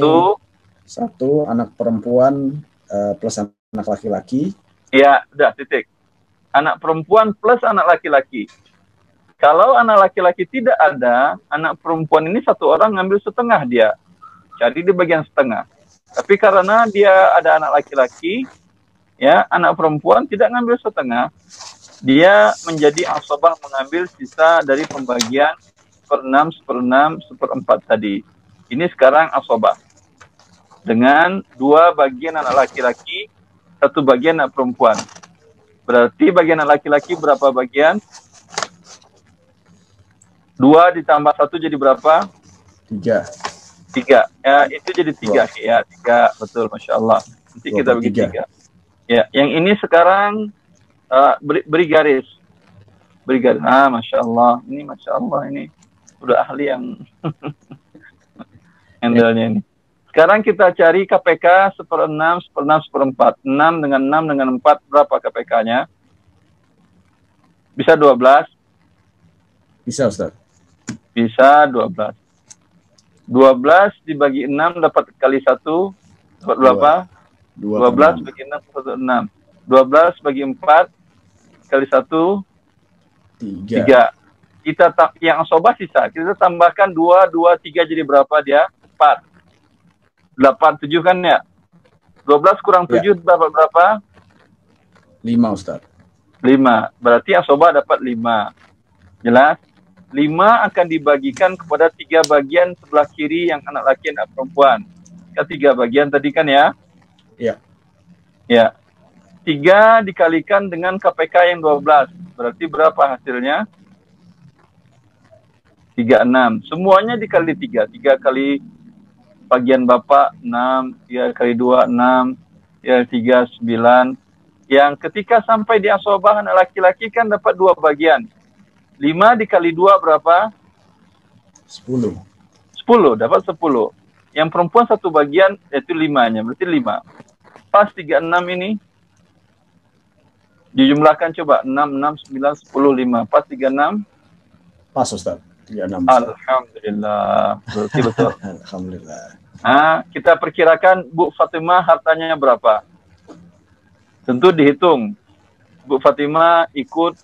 [SPEAKER 1] satu anak perempuan plus anak laki-laki.
[SPEAKER 2] Ya, udah titik. Anak perempuan plus anak laki-laki. Kalau anak laki-laki tidak ada, anak perempuan ini 1 orang ngambil setengah dia. Jadi di bagian setengah. Tapi karena dia ada anak laki-laki, ya anak perempuan tidak ngambil setengah. dia menjadi asobah mengambil sisa dari pembagian 1/6, 1/6, 1/4 tadi. Ini sekarang asobah. Dengan 2 bagian anak laki-laki, 1 bagian anak perempuan. Berarti bagian anak laki-laki berapa bagian? 2 ditambah 1 jadi berapa?
[SPEAKER 1] 3.
[SPEAKER 2] 3. Ya, itu jadi 3. Ya, 3. Betul, Masya Allah. Nanti kita bagi 3. Ya, yang ini sekarang beri garis. Beri garis. Masya Allah. Ini Masya Allah ini. Udah ahli yang handle-nya ini. Sekarang kita cari KPK 1/6, 1/6, 1/4. 6 dengan 6 dengan 4 berapa KPK-nya? Bisa 12?
[SPEAKER 1] Bisa, Ustaz.
[SPEAKER 2] Bisa 12. 12 dibagi 6 dapat kali 1 dapat berapa? 12 bagi 6 dapat 6. 12 bagi 4 kali 1 3. Kita yang asobah sisa. Kita tambahkan 2, 2, 3 jadi berapa dia? 4. 8, 7 kan ya? 12 kurang 7 dapat berapa?
[SPEAKER 1] 5, Ustaz.
[SPEAKER 2] 5. Berarti asobah dapat 5. Jelas? 5 akan dibagikan kepada 3 bagian sebelah kiri yang anak laki dan anak perempuan. Kan 3 bagian tadi kan ya?
[SPEAKER 1] Iya.
[SPEAKER 2] Ya. 3 dikalikan dengan KPK yang 12. Berarti berapa hasilnya? 36. Semuanya dikali 3. 3 kali bagian bapak 6, 3 kali 2 6, 3 9. Yang ketika sampai di asobah anak laki-laki kan dapat 2 bagian. 5 dikali 2 berapa?
[SPEAKER 1] 10.
[SPEAKER 2] 10, dapat 10. Yang perempuan 1 bagian yaitu 5-nya, berarti 5. Pas 36 ini. Dijumlahkan coba 6, 6, 9, 10, 5. Pas 36?
[SPEAKER 1] Pas, Ustaz. 36.
[SPEAKER 2] Alhamdulillah. Berarti betul.
[SPEAKER 1] Alhamdulillah.
[SPEAKER 2] Kita perkirakan Bu Fatimah hartanya berapa? Tentu dihitung. Bu Fatimah ikut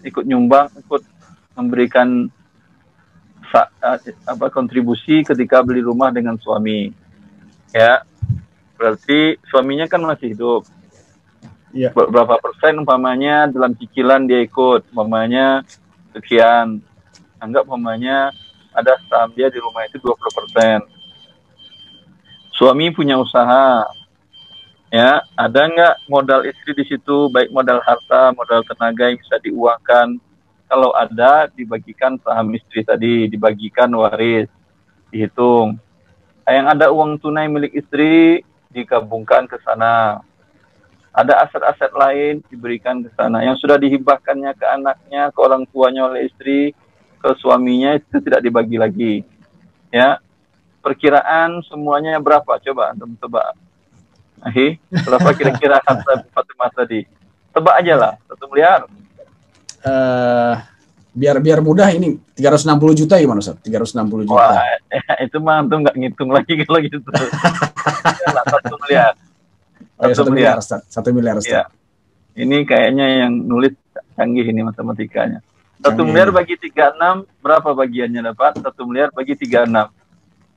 [SPEAKER 2] ikut nyumbang, ikut memberikan kontribusi ketika beli rumah dengan suami. Ya. Berarti suaminya kan masih hidup. Ya. Berapa persen umpamanya dalam cicilan dia ikut, umpamanya sekian. Anggap umpamanya ada saham dia di rumah itu 20%. Suami punya usaha. Ya, ada nggak modal istri di situ, baik modal harta, modal tenaga yang bisa diuangkan? Kalau ada, dibagikan saham istri tadi, dibagikan waris, dihitung. Yang ada uang tunai milik istri, digabungkan ke sana. Ada aset-aset lain, diberikan ke sana. Yang sudah dihibahkannya ke anaknya, ke orang tuanya oleh istri, ke suaminya, itu tidak dibagi lagi. Ya, perkiraan semuanya berapa? Coba, antum tebak. Berapa kira-kira harta Fatimah tadi? Tebak aja lah, 1 miliar.
[SPEAKER 1] Biar mudah ini 360 juta gimana, Ustaz? 360 juta.
[SPEAKER 2] Wah, itu mah antum nggak ngitung lagi kalau gitu. 1 miliar.
[SPEAKER 1] 1 miliar, Ustaz. 1 miliar, Ustaz.
[SPEAKER 2] Ya. Ini kayaknya yang nulis canggih ini matematikanya. 1 miliar bagi 36, berapa bagiannya dapat? 1 miliar bagi 36.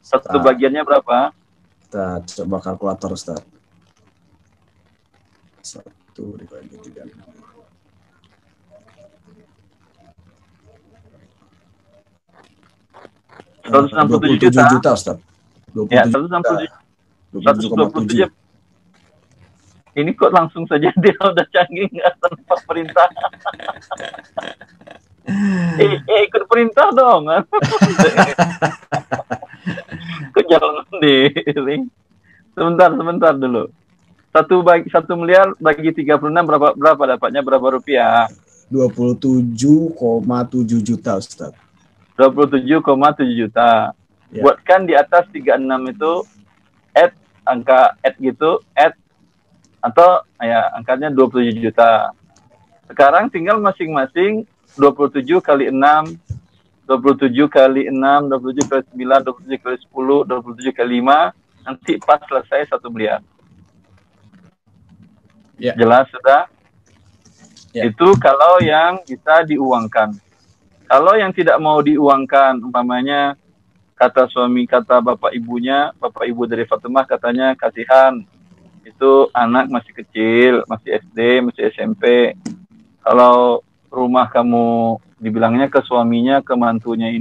[SPEAKER 2] 1 bagiannya berapa?
[SPEAKER 1] Kita coba kalkulator, Ustaz. 1 dibagi 36.
[SPEAKER 2] 167 juta,
[SPEAKER 1] Ustaz.
[SPEAKER 2] 27 ya, 127. Ini kok langsung saja dia udah canggih nggak tanpa perintah? Ikut perintah dong. Kok jalan sendiri? Sebentar dulu. 1 miliar bagi 36 berapa dapatnya, berapa rupiah?
[SPEAKER 1] 27,7 juta, Ustaz.
[SPEAKER 2] 27,7 juta. Ya. Buatkan di atas 36 itu add angka add gitu, add atau ya angkanya 27 juta. Sekarang tinggal masing-masing 27 kali 6, 27 kali 6, 27 kali 9, 27 kali 10, 27 kali 5, nanti pas selesai 1 miliar. Ya. Jelas sudah? Ya. Itu kalau yang bisa diuangkan. Kalau yang tidak mau diuangkan, umpamanya kata bapak ibu dari Fatimah katanya kasihan, itu anak masih kecil, masih SD, masih SMP. Kalau rumah kamu dibilangnya ke suaminya, ke mantunya,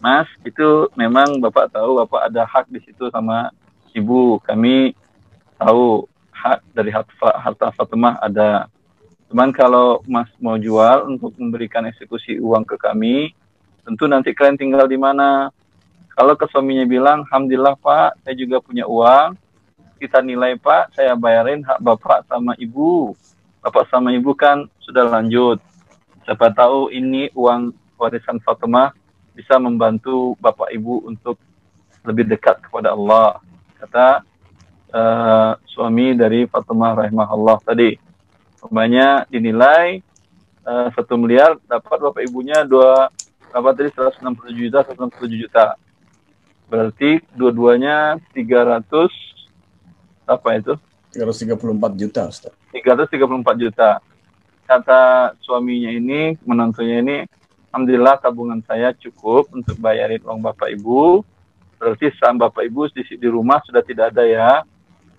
[SPEAKER 2] Mas, itu memang Bapak tahu Bapak ada hak di situ sama Ibu. Kami tahu hak dari harta Fatimah ada. Cuman kalau Mas mau jual untuk memberikan eksekusi uang ke kami, tentu nanti kalian tinggal di mana. Kalau ke suaminya bilang, Alhamdulillah Pak, saya juga punya uang, kita nilai Pak, saya bayarin hak Bapak sama Ibu. Bapak sama Ibu kan sudah lanjut. Siapa tahu ini uang warisan Fatimah bisa membantu Bapak Ibu untuk lebih dekat kepada Allah. Kata suami dari Fatimah rahimahullah tadi. Umpamanya dinilai 1 miliar, dapat Bapak Ibunya berapa tadi, 167 juta, 167 juta. Berarti dua-duanya 300 apa itu?
[SPEAKER 1] 334 juta, Ustaz.
[SPEAKER 2] 334 juta. Kata suaminya ini, menantunya ini, Alhamdulillah tabungan saya cukup untuk bayarin uang Bapak Ibu. Berarti saham Bapak Ibu di rumah sudah tidak ada ya.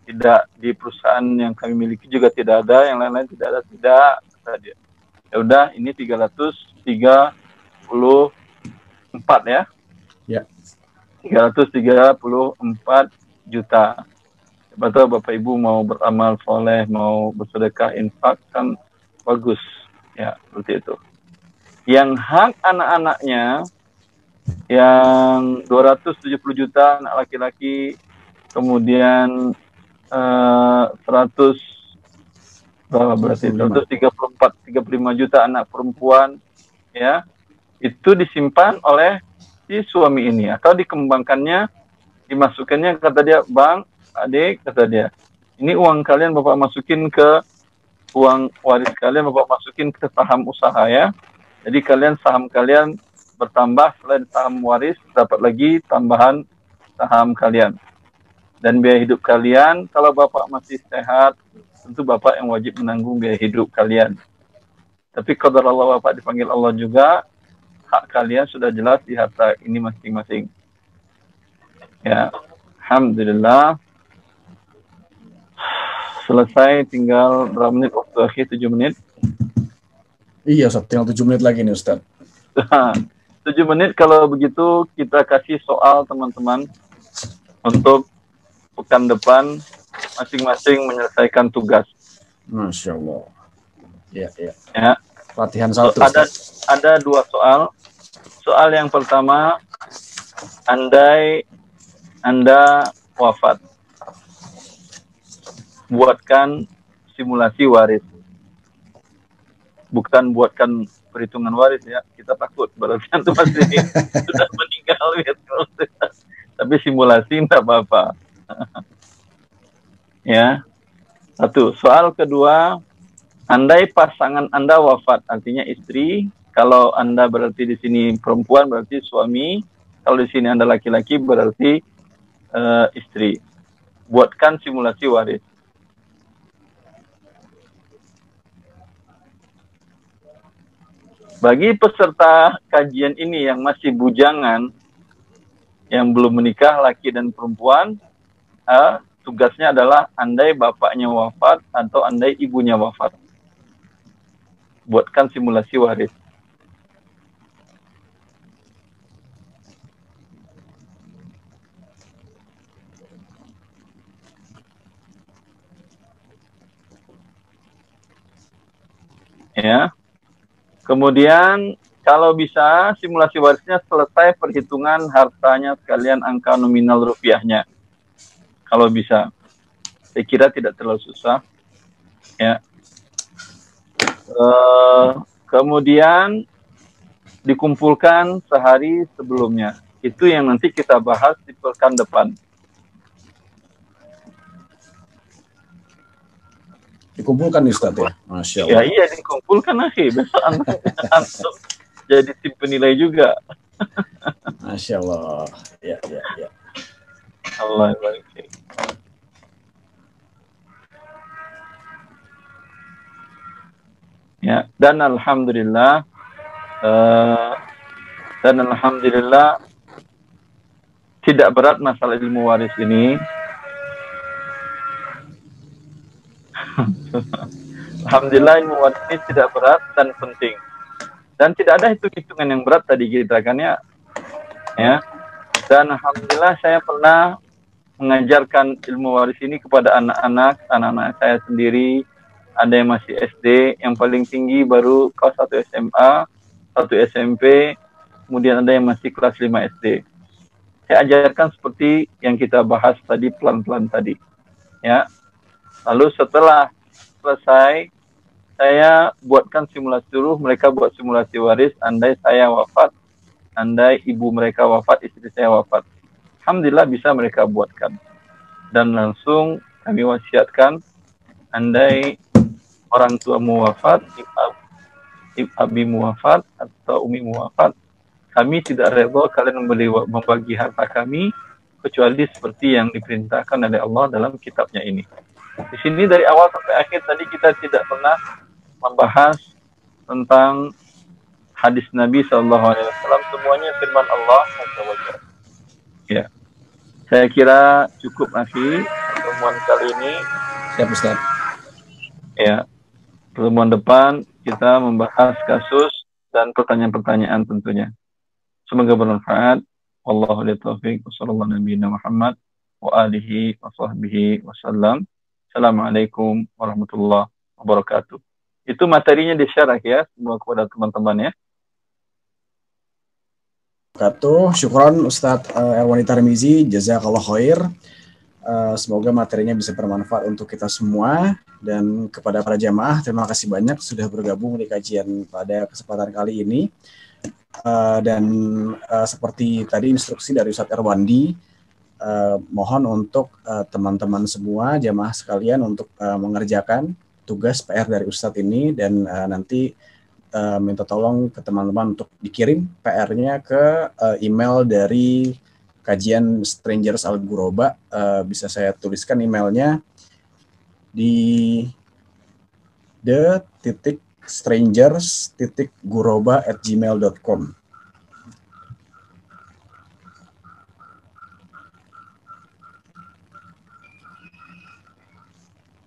[SPEAKER 2] Tidak di perusahaan yang kami miliki juga tidak ada, yang lain-lain tidak ada, tidak. Kata dia. Ya udah, ini 334 ya.
[SPEAKER 1] Ya.
[SPEAKER 2] 334 juta. Betul Bapak Ibu mau beramal soleh, mau bersedekah, infak kan bagus. Ya, seperti itu. Yang hak anak-anaknya yang 270 juta anak laki-laki, kemudian 100 berarti 135 juta anak perempuan, ya, itu disimpan oleh si suami ini atau dikembangkannya, dimasukkannya, kata dia, Bang, adik, kata dia, ini uang kalian Bapak masukin ke uang waris kalian, Bapak masukin ke saham usaha ya. Jadi saham kalian bertambah, selain saham waris dapat lagi tambahan saham kalian. Dan biaya hidup kalian, kalau Bapak masih sehat, tentu Bapak yang wajib menanggung biaya hidup kalian. Tapi qadar Allah, Bapak dipanggil Allah juga, hak kalian sudah jelas di harta ini masing-masing. Ya, Alhamdulillah. Selesai, tinggal berapa menit waktu akhir? 7 menit.
[SPEAKER 1] Iya, Ustaz, tinggal 7 menit lagi nih, Ustaz.
[SPEAKER 2] 7 menit, kalau begitu kita kasih soal teman-teman untuk pekan depan masing-masing menyelesaikan tugas.
[SPEAKER 1] Masya Allah. Ya.
[SPEAKER 2] Latihan
[SPEAKER 1] 1.
[SPEAKER 2] Ada 2 soal. Soal yang pertama, andai Anda wafat, buatkan simulasi waris. Bukan buatkan perhitungan waris ya, kita takut berarti itu pasti sudah meninggal gitu. Tapi simulasi tidak apa-apa. Ya. 1. Soal kedua, andai pasangan Anda wafat, artinya istri. Kalau Anda berarti di sini perempuan berarti suami. Kalau di sini Anda laki-laki berarti istri. Buatkan simulasi waris. Bagi peserta kajian ini yang masih bujangan, yang belum menikah, laki dan perempuan, tugasnya adalah andai bapaknya wafat atau andai ibunya wafat. Buatkan simulasi waris. Ya. Kemudian kalau bisa simulasi warisnya selesai perhitungan hartanya sekalian angka nominal rupiahnya. Kalau bisa. Saya kira tidak terlalu susah. Ya. Kemudian dikumpulkan sehari sebelumnya. Itu yang nanti kita bahas di pekan depan.
[SPEAKER 1] Dikumpulkan Ustaz ya? Masya Allah.
[SPEAKER 2] Ya iya, dikumpulkan nanti. Besok Anda jadi tim penilai juga.
[SPEAKER 1] Masya Allah. Ya.
[SPEAKER 2] Allah baik. Ya, dan alhamdulillah Dan alhamdulillah tidak berat masalah ilmu waris ini. Alhamdulillah ilmu waris ini tidak berat dan penting. Dan tidak ada hitung-hitungan yang berat tadi kita kan ya. Dan alhamdulillah saya pernah mengajarkan ilmu waris ini kepada anak-anak saya sendiri. Ada yang masih SD, yang paling tinggi baru kelas 1 SMA, 1 SMP, kemudian ada yang masih kelas 5 SD. Saya ajarkan seperti yang kita bahas tadi pelan-pelan tadi. Ya. Lalu setelah selesai, saya buatkan simulasi dulu, mereka buat simulasi waris, andai saya wafat, andai ibu mereka wafat, istri saya wafat. Alhamdulillah bisa mereka buatkan. Dan langsung kami wasiatkan, andai orang tuamu wafat, abimu wafat, atau umimu wafat, kami tidak rela kalian membagi harta kami, kecuali seperti yang diperintahkan oleh Allah dalam kitabnya ini. Di sini dari awal sampai akhir tadi kita tidak pernah membahas tentang hadis Nabi SAW, semuanya firman Allah SWT. Ya, saya kira cukup akhi pertemuan kali ini.
[SPEAKER 1] Siap Ustaz.
[SPEAKER 2] Ya, pertemuan depan kita membahas kasus dan pertanyaan-pertanyaan tentunya. Semoga bermanfaat. Wallahu a'lam bishawab. Wassallallahu nabiyana Muhammad wa alihi wa sahbihi wasallam. Assalamualaikum warahmatullahi wabarakatuh. Itu materinya di-share ya semua kepada teman-teman ya.
[SPEAKER 1] Syukron Ustadz Elwani Tarmizi, jazakallah khair. Semoga materinya bisa bermanfaat untuk kita semua, dan kepada para jamaah terima kasih banyak sudah bergabung di kajian pada kesempatan kali ini. Dan seperti tadi instruksi dari Ustadz Erwandi, mohon untuk teman-teman semua jamaah sekalian untuk mengerjakan tugas PR dari Ustadz ini, dan nanti minta tolong ke teman-teman untuk dikirim PR-nya ke email dari kajian Strangers Al Ghuraba. Bisa saya tuliskan emailnya di the.strangers.ghuraba@gmail.com.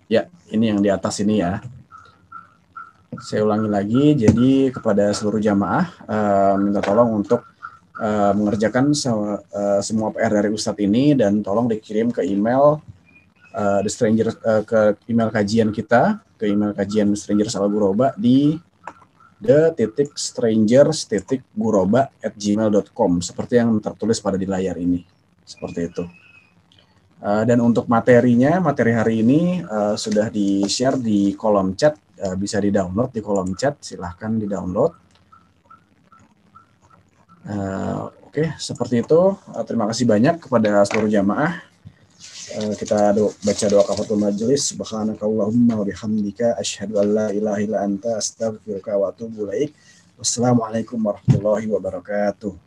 [SPEAKER 1] Ya, ini yang di atas ini ya. Saya ulangi lagi, jadi kepada seluruh jamaah minta tolong untuk mengerjakan semua PR dari Ustadz ini, dan tolong dikirim ke email The Strangers, ke email kajian kita, ke email kajian Strangers Al Ghuraba di the.strangers.ghuraba@gmail.com, seperti yang tertulis pada di layar ini, seperti itu. Dan untuk materinya, materi hari ini sudah di-share di kolom chat, bisa di-download di kolom chat, silahkan di-download. Oke, seperti itu. Terima kasih banyak kepada seluruh jamaah. Kita baca doa kafaratul majelis. Subhanakallahumma wa bihamdika asyhadu an la ilaha illa anta astaghfiruka wa atubu ilaik. Wassalamualaikum warahmatullahi wabarakatuh.